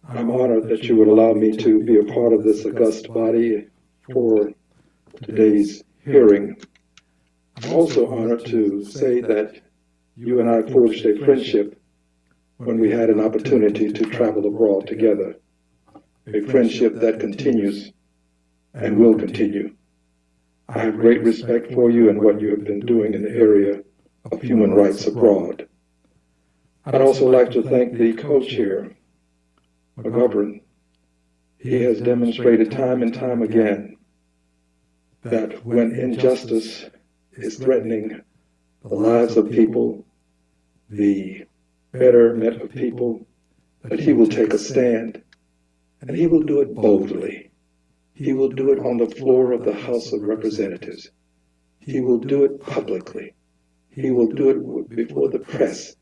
Speaker 5: I'm honored that you would allow me to be a part of this august body for today's hearing. I'm also honored to say that you and I forged a friendship when we had an opportunity to travel abroad together, a friendship that continues and will continue. I have great respect for you and what you have been doing in the area of human rights abroad. I'd also like to thank the co-chair, McGovern. He has demonstrated time and time again that when injustice is threatening the lives of people, the betterment of people, that he will take a stand, and he will do it boldly. He will do it on the floor of the House of Representatives. He will do it publicly. He will do it before the press.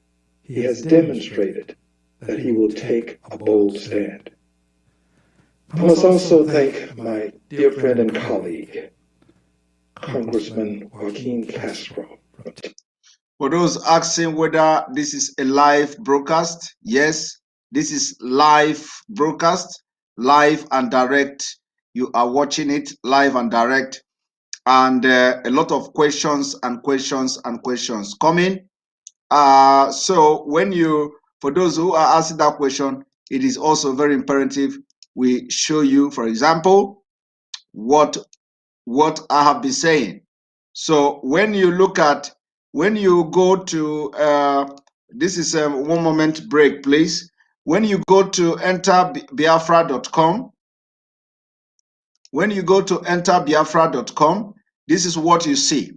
Speaker 5: He has demonstrated that he will take a bold stand. I must also thank my dear friend and colleague, Congressman Joaquin Castro.
Speaker 1: For those asking whether this is a live broadcast, yes, this is live broadcast, live and direct. You are watching it live and direct, and a lot of questions coming. So for those who are asking that question, it is also very imperative we show you, for example, what I have been saying. So when you go to, this is a 1 moment break, please. When you go to enterbiafra.com, this is what you see.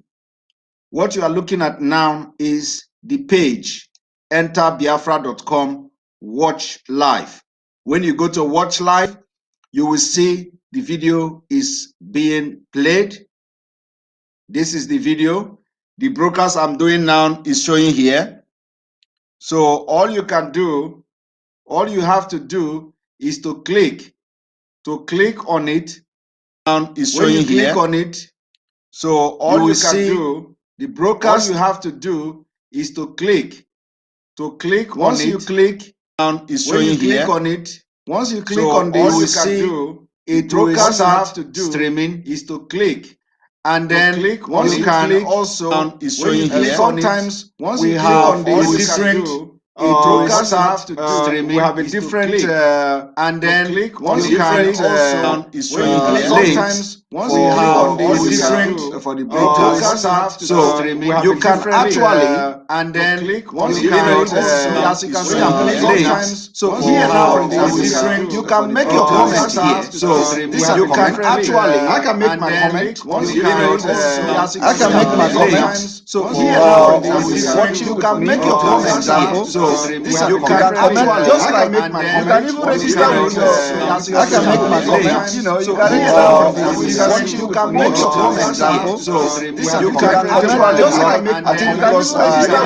Speaker 1: What you are looking at now is the page, enterbiafra.com, watch live. When you go to watch live, you will see the video is being played. This is the video. The broadcast I'm doing now is showing here. So all you have to do is to click on it. Is showing here. Click on it. So all you can do, the broadcast, all you have to do is to click on it. Once you click, is showing here. Click on it, Once you click on this, you will see it broadcast out streaming is to click. And then once you can also is showing here. Sometimes we have all different broadcast out streaming. We have a different and then once you can also is showing here. Sometimes once we have all different for the broadcast out so you can actually and then once you can also as you can see I'm playing sometimes so here now is different. You can make your comment here. So you can actually I can make my comment. Once you can I can make my comment. So here now is different. You can make your comment here. So you can comment just like you can even register with your I can make my comment. You know you can register you can make your comment example. So you can actually just like I think because I can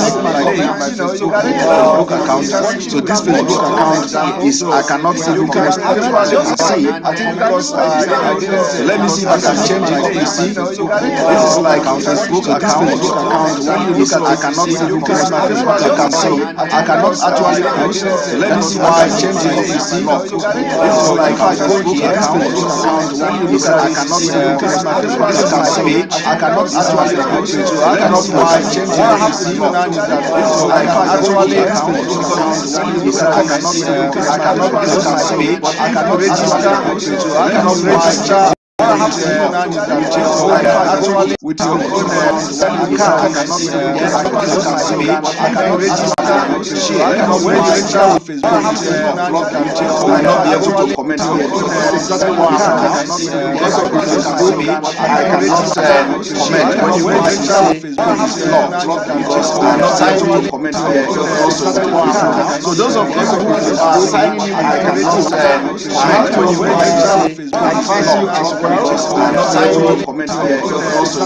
Speaker 1: make my comment. You know you can Facebook account. So this Facebook account is I cannot see you can actually see. I think because so let me see if I can change it. You see, this is like Facebook account. When you look at I cannot see you can Facebook account. So I cannot actually post. So let me see if I can change it. You see, this is like Facebook account. When you look at I cannot see you can this is my page. I cannot actually post. So I cannot change it. What I have to do now is that this is like actually Facebook account. When you look at I cannot see you can I cannot post my page. I cannot register. So I cannot register. What I have to do now is that actually with your own account, I cannot see you can I cannot register. Share. I cannot register with Facebook. What I have to do now is that I will not be able to comment here. This is exactly what happened. Because of Facebook, I cannot comment. When you register with Facebook, it's locked because I'm not able to comment here. Also, so those of you who are signing in, I cannot comment. When you register with Facebook, I advise you as well. I'm not able to comment here. Also,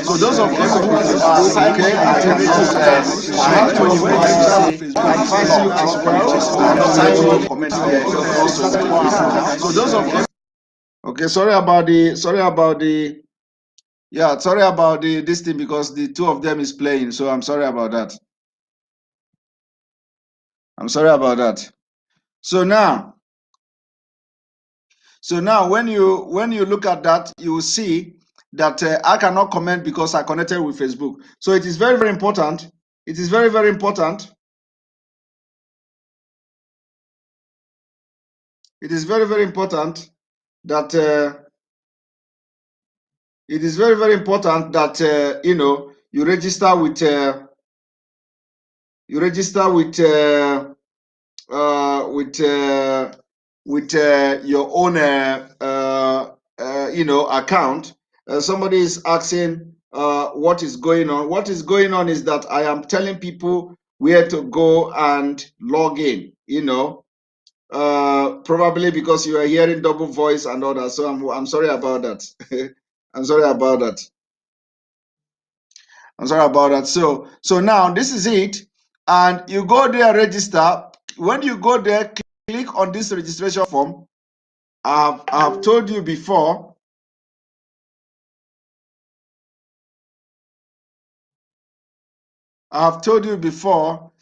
Speaker 1: so those of you who are signing, I cannot comment. When you register with Facebook, I advise you as well. I'm not able to comment here. Also, so those of you. Okay, sorry about the yeah, sorry about this thing because the two of them is playing, so I'm sorry about that. I'm sorry about that. So now when you look at that, you will see that I cannot comment because I connected with Facebook. So it is very, very important. It is very, very important. It is very, very important that it is very, very important that you know you register with your own you know account. Somebody is asking what is going on. What is going on is that I am telling people where to go and log in, you know, probably because you are hearing double voice and all that, so I'm sorry about that. I'm sorry about that. I'm sorry about that. So now this is it, and you go there, register. When you go there, click on this registration form. I've told you before. I've told you before.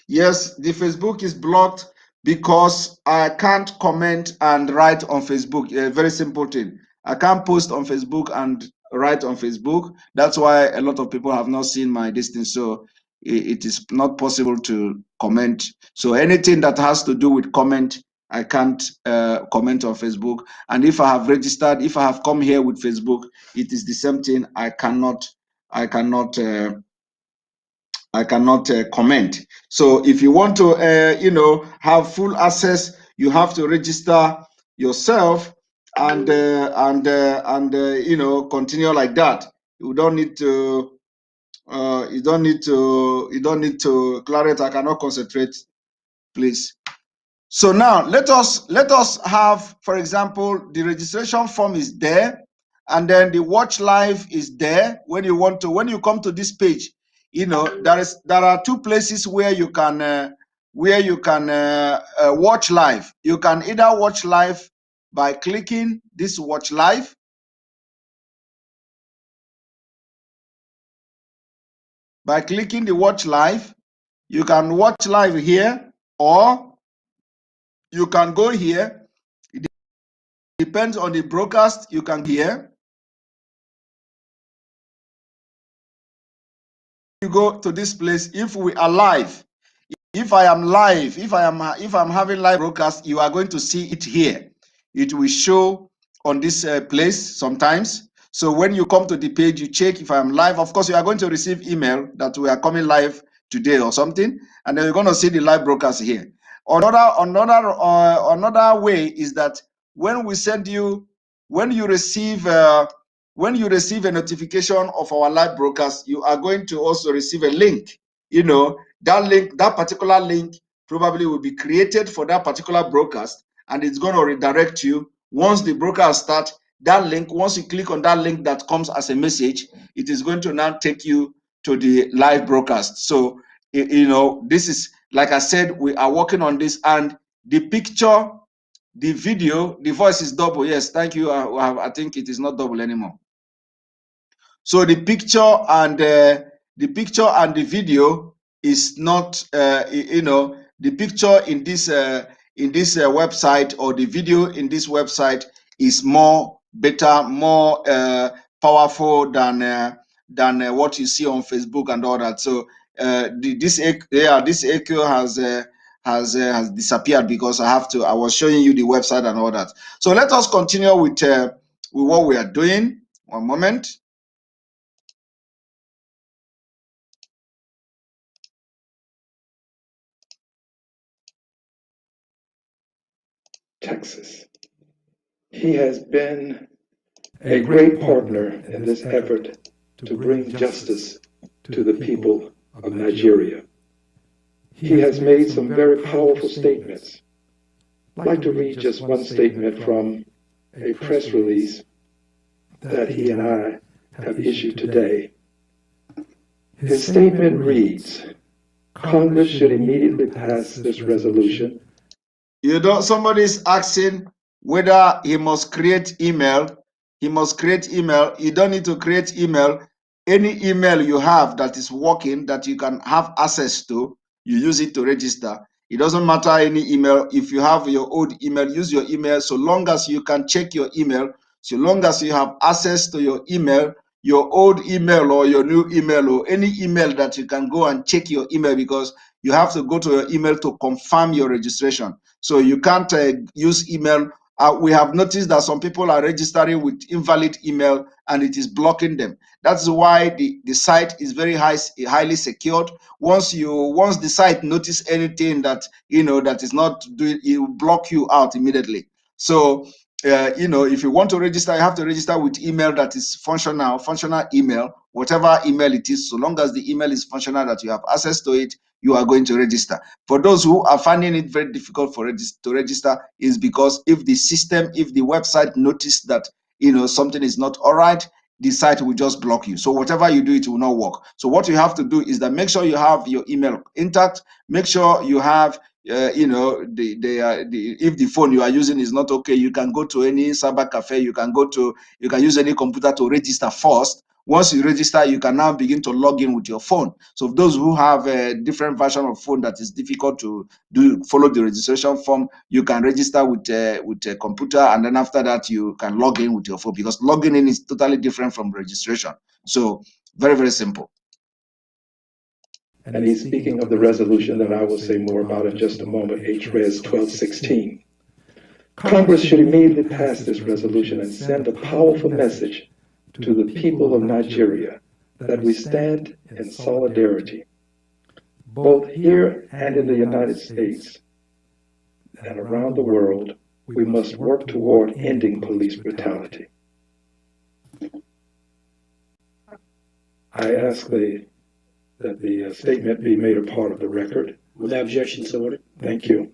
Speaker 1: Yes, the Facebook is blocked because I can't comment and write on Facebook. A very simple thing. I can't post on Facebook and write on Facebook. That's why a lot of people have not seen my distance. So it is not possible to comment. So anything that has to do with comment, I can't comment on Facebook. And if I have registered, if I have come here with Facebook, it is the same thing. I cannot comment. So if you want to, you know, have full access, you have to register yourself and you know, continue like that. You don't need to. You don't need to. You don't need to. Claret, I cannot concentrate, please. So now let us have, for example, the registration form is there, and then the watch live is there. When you come to this page, you know there are two places where you can watch live. You can either watch live by clicking this watch live. By clicking the watch live, You can watch live here, or you can go here. It depends on the broadcast. You can hear. You go to this place. If we are live, if I am live, if I'm having live broadcast, you are going to see it here. It will show on this place sometimes. So when you come to the page, you check if I'm live. Of course, you are going to receive email that we are coming live today or something, and then you're going to see the live broadcast here. Another way is that when we send you, when you receive a notification of our live broadcast, you are going to also receive a link. That link, that particular link probably will be created for that particular broadcast, and it's going to redirect you. Once the broadcast starts, that link, once you click on that link that comes as a message, it is going to now take you to the live broadcast. So, this is, like I said, we are working on this, and the picture, the video, the voice is double. Yes, thank you. I think it is not double anymore. So the picture and the video is not, the picture in this website, or the video in this website, is more better, more powerful than what you see on Facebook and all that. So this echo has disappeared because I was showing you the website and all that. So let us continue with what we are doing. One moment.
Speaker 5: Texas. He has been a great partner in this effort to bring justice to the people of Nigeria. He has made some very powerful statements. I'd like to read just one statement from a press release that he and I have issued today. His statement reads, Congress should immediately pass this resolution.
Speaker 1: Somebody is asking whether he must create email. He must create email. You don't need to create email. Any email you have that is working, that you can have access to, you use it to register. It doesn't matter any email. If you have your old email, use your email. So long as you can check your email, so long as you have access to your email, your old email or your new email, or any email that you can go and check your email, because you have to go to your email to confirm your registration. So you can't use email. We have noticed that some people are registering with invalid email, and it is blocking them. That's why the site is very highly secured. Once the site notice anything that that is not doing, it will block you out immediately. So if you want to register, you have to register with email that is functional email, whatever email it is. So long as the email is functional, that you have access to it, you are going to register. For those who are finding it very difficult to register, is because if the website notice that something is not all right, the site will just block you. So whatever you do, it will not work. So what you have to do is that make sure you have your email intact. Make sure you have if the phone you are using is not okay, you can go to any cyber cafe. You can use any computer to register first. Once you register, you can now begin to log in with your phone. So those who have a different version of phone that is difficult to follow the registration form, you can register with a computer, and then after that you can log in with your phone, because logging in is totally different from registration. So very, very simple.
Speaker 5: And he's speaking of the resolution that I will say more about in just a moment, H-Res 1216. Congress should immediately pass this resolution and send a powerful message to the people of Nigeria that we stand in solidarity, both here and in the United States and around the world. We must work toward ending police brutality. I ask that the statement be made a part of the record.
Speaker 2: Without objection, so ordered.
Speaker 5: Thank you.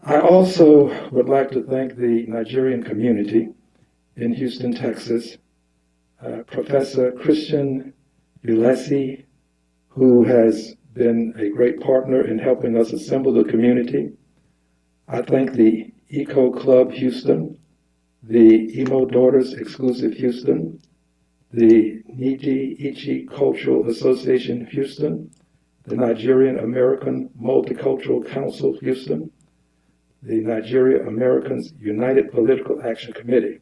Speaker 5: I also would like to thank the Nigerian community in Houston, Texas, Professor Christian Ulesi, who has been a great partner in helping us assemble the community. I thank the Eco Club Houston, the Emo Daughters Exclusive Houston, the Niji Ichi Cultural Association Houston, the Nigerian American Multicultural Council, Houston, the Nigeria Americans United Political Action Committee,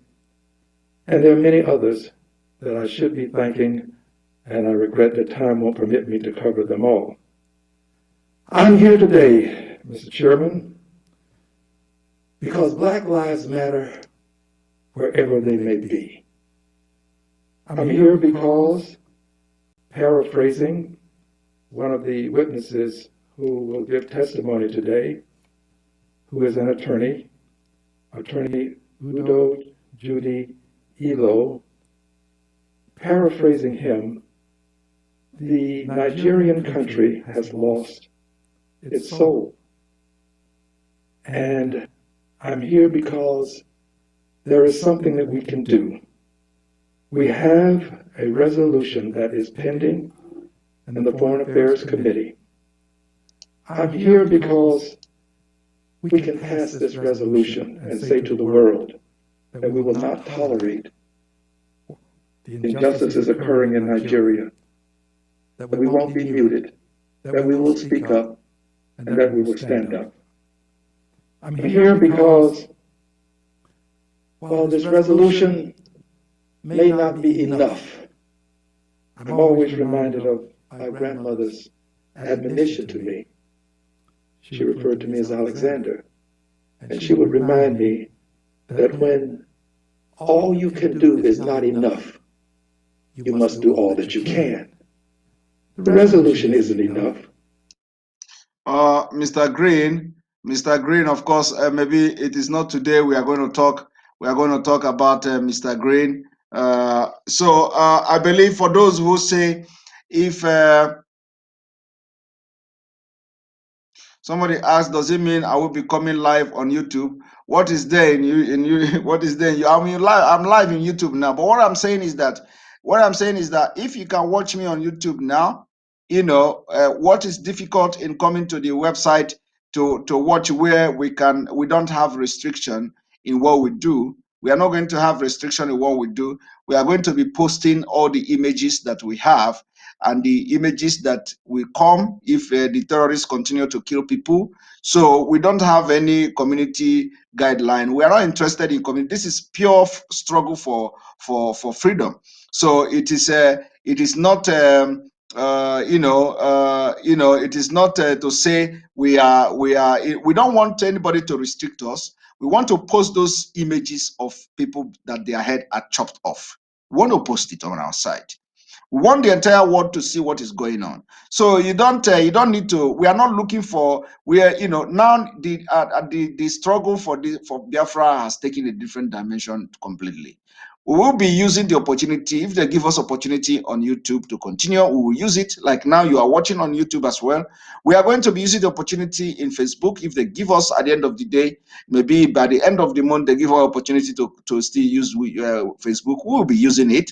Speaker 5: and there are many others that I should be thanking, and I regret that time won't permit me to cover them all. I'm here today, Mr. Chairman, because Black Lives Matter wherever they may be. I'm here because, paraphrasing one of the witnesses who will give testimony today, who is an attorney, Attorney Udo Judy Elo, paraphrasing him, the Nigerian country has lost its soul. And I'm here because there is something that we can do. We have a resolution that is pending in the Foreign Affairs Committee. I'm here because we can pass this resolution and say to the world that we will not tolerate the injustices occurring in Nigeria, that we won't be muted, that we will speak up, and that we will stand up. I'm here because while this resolution may not be enough, I'm always reminded of my grandmother's admonition to me. She referred to me as Alexander, and she would remind me that when all you can do is not enough, you must do all that you can. The resolution isn't enough.
Speaker 1: Mr. Green, of course, maybe it is not today we are going to talk. We are going to talk about Mr. Green. So I believe for those who say, if somebody asks, does it mean I will be coming live on YouTube? What is there in you? What is there in you? I mean, I'm live in YouTube now. But what I'm saying is that if you can watch me on YouTube now, what is difficult in coming to the website to watch, where we don't have restriction in what we do. We are not going to have restriction in what we do. We are going to be posting all the images that we have, and the images that will come if the terrorists continue to kill people. So we don't have any community guideline. We are not interested in community. This is pure struggle for freedom. So it is not it is not to say we don't want anybody to restrict us. We want to post those images of people that their head are chopped off. We want to post it on our site. We want the entire world to see what is going on. So you don't need to. We are not looking for. We are now the struggle for Biafra has taken a different dimension completely. We will be using the opportunity, if they give us opportunity on YouTube to continue, we will use it. Like now you are watching on YouTube as well. We are going to be using the opportunity in Facebook. If they give us at the end of the day, maybe by the end of the month, they give us opportunity to still use Facebook, we will be using it.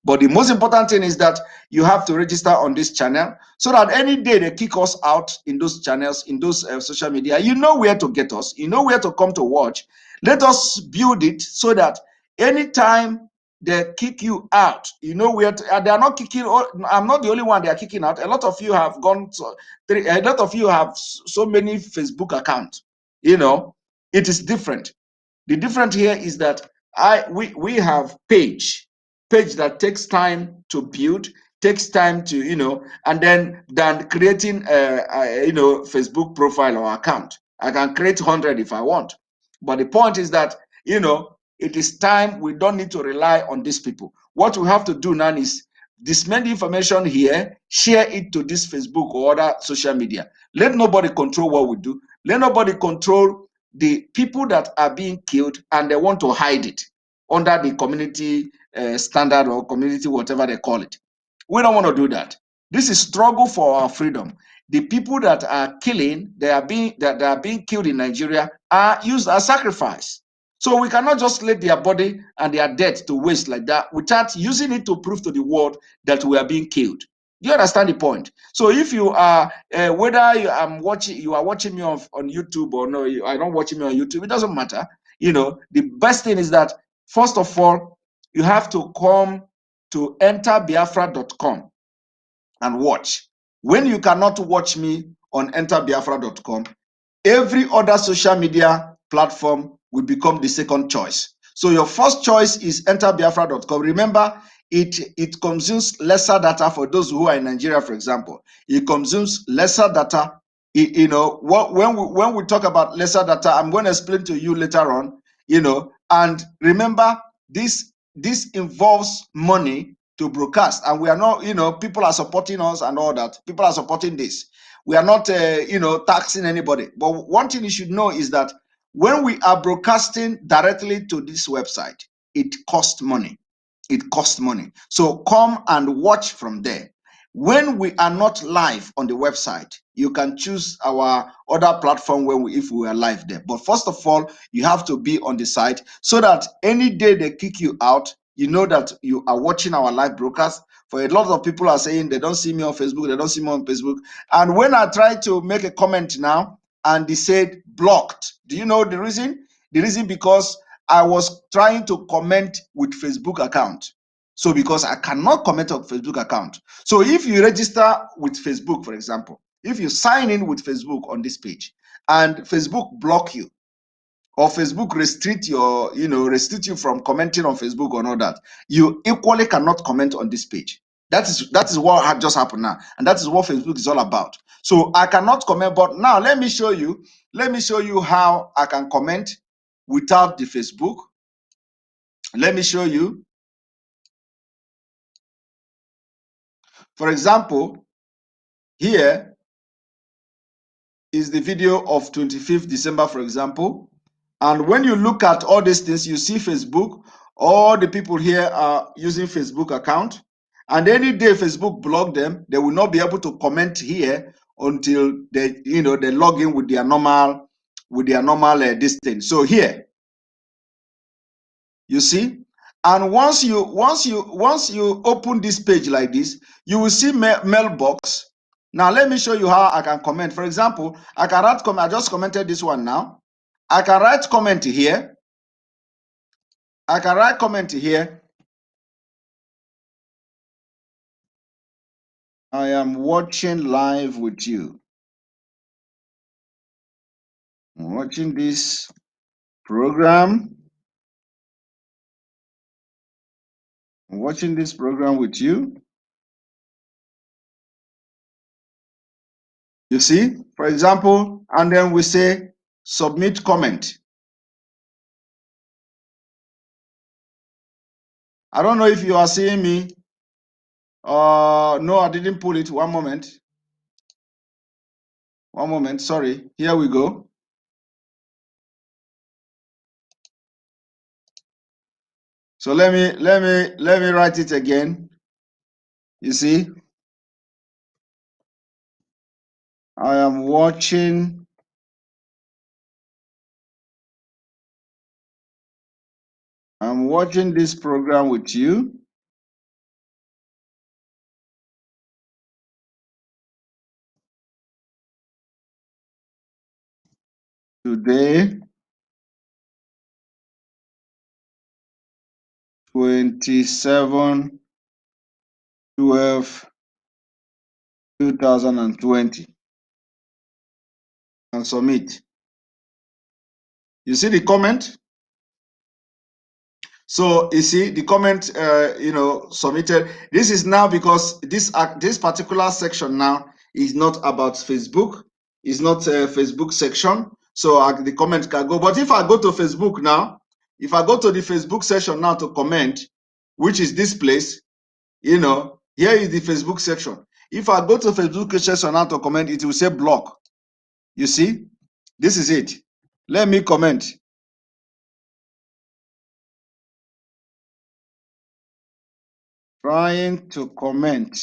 Speaker 1: But the most important thing is that you have to register on this channel so that any day they kick us out in those channels, in those social media, you know where to get us, you know where to come to watch. Let us build it so that anytime they kick you out, you know where to, they are not kicking. I'm not the only one they are kicking out. A lot of you have gone to, a lot of you have so many Facebook accounts. It is different. The difference here is that we have page that takes time to build, takes time to and then than creating a Facebook profile or account. I can create 100 if I want, but the point is that it is time. We don't need to rely on these people. What we have to do now is disseminate the information here, share it to this Facebook or other social media. Let nobody control what we do. Let nobody control the people that are being killed, and they want to hide it under the community standard or community, whatever they call it. We don't want to do that. This is struggle for our freedom. The people that are killing, they are being killed in Nigeria are used as sacrifice. So we cannot just let their body and their death to waste like that without using it to prove to the world that we are being killed. Do you understand the point? So if you are, whether you are watching me on YouTube or no, I don't watch me on YouTube, it doesn't matter. The best thing is that, first of all, you have to come to enterbiafra.com and watch. when you cannot watch me on enterbiafra.com, every other social media platform will become the second choice. So your first choice is enterbiafra.com. Remember, it consumes lesser data for those who are in Nigeria, for example. It consumes lesser data. When we talk about lesser data, I'm going to explain to you later on. And remember, this involves money to broadcast, and we are not, people are supporting us and all that. People are supporting this. We are not, taxing anybody. But one thing you should know is that when we are broadcasting directly to this website, it costs money. It costs money. So come and watch from there. When we are not live on the website, you can choose our other platform if we are live there. But first of all, you have to be on the site so that any day they kick you out, you know that you are watching our live broadcast. For a lot of people are saying they don't see me on Facebook, they don't see me on Facebook. And when I try to make a comment now and they said blocked, do you know the reason? The reason because I was trying to comment with Facebook account. So because I cannot comment on Facebook account. So if you register with Facebook, for example, if you sign in with Facebook on this page and Facebook block you, or Facebook restrict you from commenting on Facebook or not, that you equally cannot comment on this page. That is what had just happened now, and that is what Facebook is all about. So I cannot comment, but now let me show you how I can comment without the Facebook. Let me show you. For example, here is the video of 25th December, for example. And when you look at all these things, you see Facebook, all the people here are using Facebook account. And any day Facebook block them, they will not be able to comment here until they log in with their normal this thing. So here, you see, and once you open this page like this, you will see mailbox. Now let me show you how I can comment. For example, I can write comment. I just commented this one now. I can write comment here. I can write comment here. I am watching live with you. I'm watching this program. I'm watching this program with you. You see, for example, and then we say submit comment. I don't know if you are seeing me. No, I didn't pull it. One moment. One moment. Sorry. Here we go. So let me write it again. You see, I am watching. I'm watching this program with you. Today, 27/12/2020, and submit. You see the comment? So you see the comment, submitted. This is now because this particular section now is not about Facebook. It's not a Facebook section. So the comment can go. But if I go to Facebook now, if I go to the Facebook section now to comment, which is this place, here is the Facebook section. If I go to Facebook section now to comment, it will say block. You see, this is it. Let me comment. Trying to comment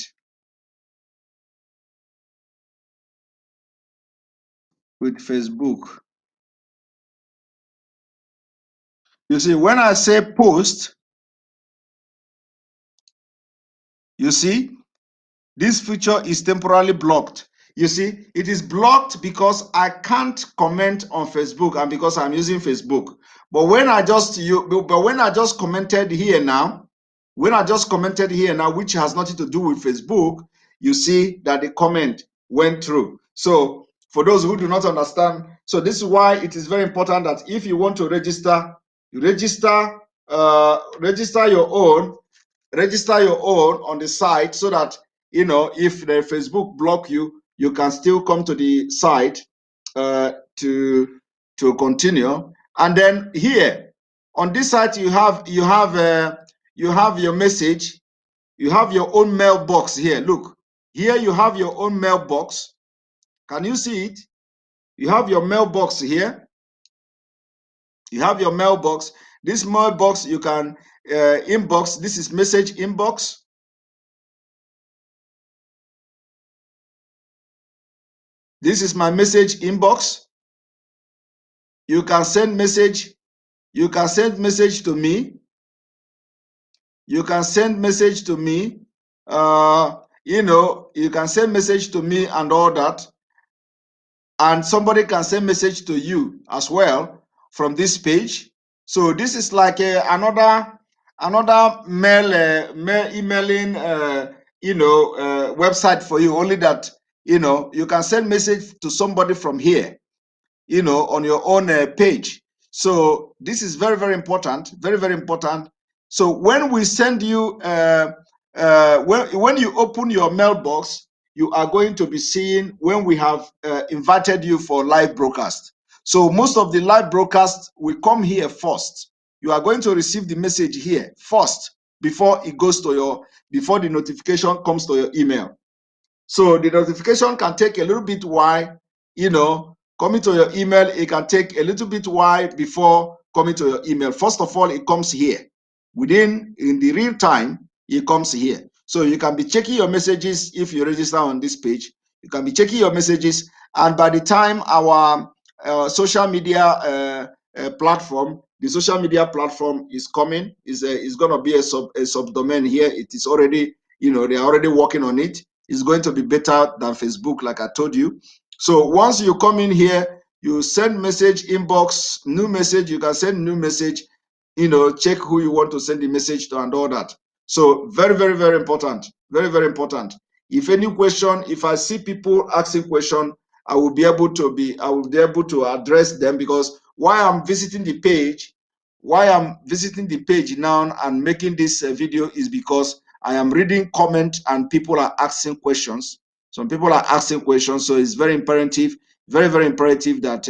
Speaker 1: with Facebook. You see, when I say post, you see, this feature is temporarily blocked. You see, it is blocked because I can't comment on Facebook and because I'm using Facebook. But when I just commented here now, which has nothing to do with Facebook, you see that the comment went through. So for those who do not understand, so this is why it is very important that if you want to register, you register your own on the site, so that if the Facebook block you, you can still come to the site to continue. And then here on this site you have your message. You have your own mailbox here. Look, here you have your own mailbox. Can you see it? You have your mailbox here. You have your mailbox. This mailbox you can inbox. This is message inbox. This is my message inbox. You can send message. You can send message to me. You can send message to me. You can send message to me and all that. And somebody can send message to you as well from this page. So this is like another emailing website for you, only that you can send message to somebody from here, on your own page. So this is very, very important, very, very important. So when we send you, when you open your mailbox, you are going to be seeing when we have invited you for live broadcast. So most of the live broadcasts will come here first. You are going to receive the message here first before it goes to before the notification comes to your email. So the notification can take a little bit while, coming to your email. It can take a little bit while before coming to your email. First of all, it comes here. In the real time, it comes here. So you can be checking your messages if you register on this page. You can be checking your messages, and by the time our social media platform, the social media platform is coming, is going to be a subdomain here. It is already, they are already working on it. It's going to be better than Facebook, like I told you. So once you come in here, you send message inbox, new message. You can send new message, check who you want to send the message to and all that. So very, very, very important. Very, very important. If any question, if I see people asking question, I will be able to address them, because why I'm visiting the page now and making this video is because I am reading comment and people are asking questions. Some people are asking questions, so it's very imperative, very, very imperative that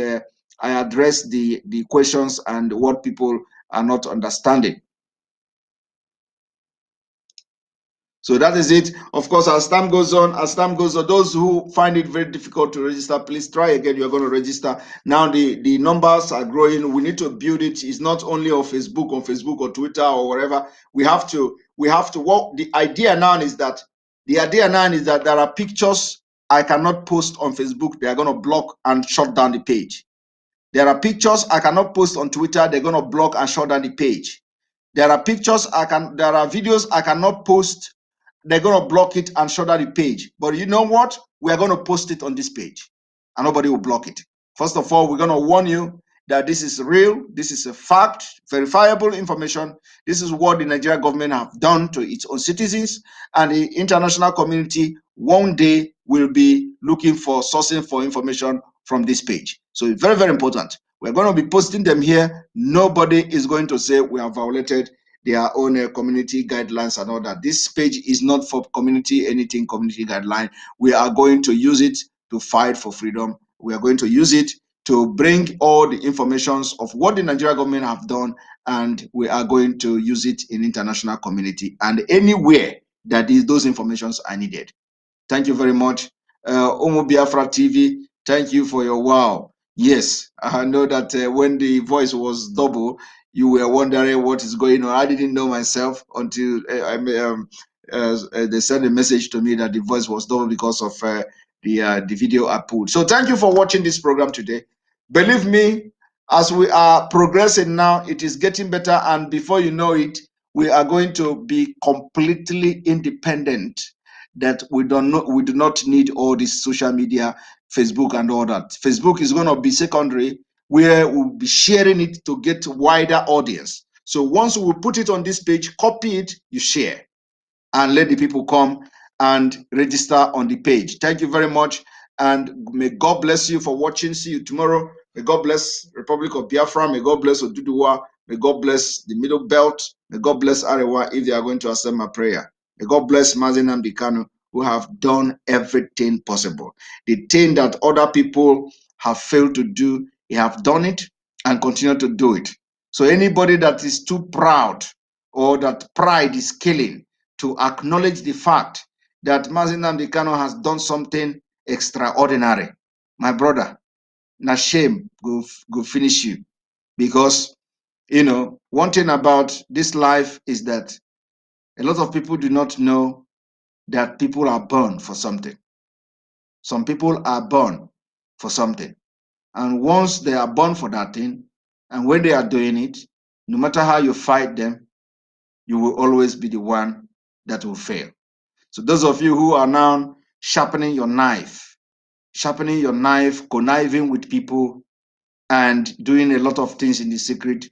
Speaker 1: I address the questions and what people are not understanding. So that is it. Of course, as time goes on, those who find it very difficult to register, please try again. You're going to register. Now the numbers are growing. We need to build it. It's not only on Facebook or Twitter or wherever. We have to work. The idea now is that there are pictures I cannot post on Facebook. They are going to block and shut down the page. There are pictures I cannot post on Twitter. They're going to block and shut down the page. There are videos I cannot post. They're going to block it and shut down the page. But you know what? We are going to post it on this page and nobody will block it. First of all, we're going to warn you that this is real. This is a fact, verifiable information. This is what the Nigerian government have done to its own citizens, and the international community one day will be looking for sourcing for information from this page. So it's very, very important. We're going to be posting them here. Nobody is going to say we have violated their own community guidelines and all that. This page is not for community guideline. We are going to use it to fight for freedom. We are going to use it to bring all the informations of what the Nigerian government have done, and we are going to use it in international community and anywhere that those informations are needed. Thank you very much. Biafra TV, thank you for your wow. Yes, I know that when the voice was double, you were wondering what is going on. I didn't know myself until they sent a message to me that the voice was double because of the video I put. So thank you for watching this program today. Believe me, as we are progressing now, it is getting better, and before you know it, we are going to be completely independent. That we do not need all this social media, Facebook and all that. Facebook is going to be secondary, where we'll be sharing it to get wider audience. So once we put it on this page, copy it, you share, and let the people come and register on the page. Thank you very much, and may God bless you for watching. See you tomorrow. May God bless Republic of Biafra. May God bless Oduduwa. May God bless the Middle Belt. May God bless Arewa if they are going to accept my prayer. May God bless Mazi Nnamdi Kanu, who have done everything possible. The thing that other people have failed to do, he have done it and continue to do it. So anybody that is too proud or that pride is killing to acknowledge the fact that Mazi Nnamdi Kanu has done something extraordinary, my brother, na shame go finish you. Because, one thing about this life is that a lot of people do not know that people are born for something. Some people are born for something. And once they are born for that thing, and when they are doing it, no matter how you fight them, you will always be the one that will fail. So those of you who are now sharpening your knife, conniving with people, and doing a lot of things in the secret,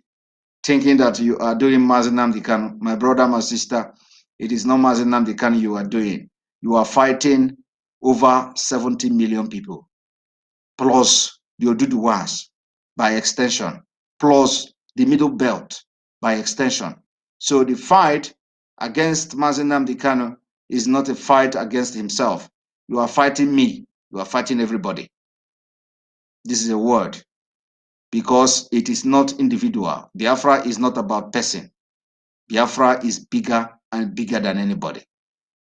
Speaker 1: thinking that you are doing Mazi Nnamdi Kanu, my brother, my sister, it is not Mazi Nnamdi Kanu you are doing. You are fighting over 70 million people, plus the Oduduwas by extension, plus the Middle Belt by extension. So the fight against Mazi Nnamdi Kanu is not a fight against himself. You are fighting me. You are fighting everybody. This is a word, because it is not individual. Biafra is not about person. Biafra is bigger and bigger than anybody.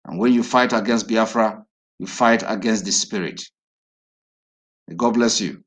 Speaker 1: And when you fight against Biafra, you fight against the spirit. May God bless you.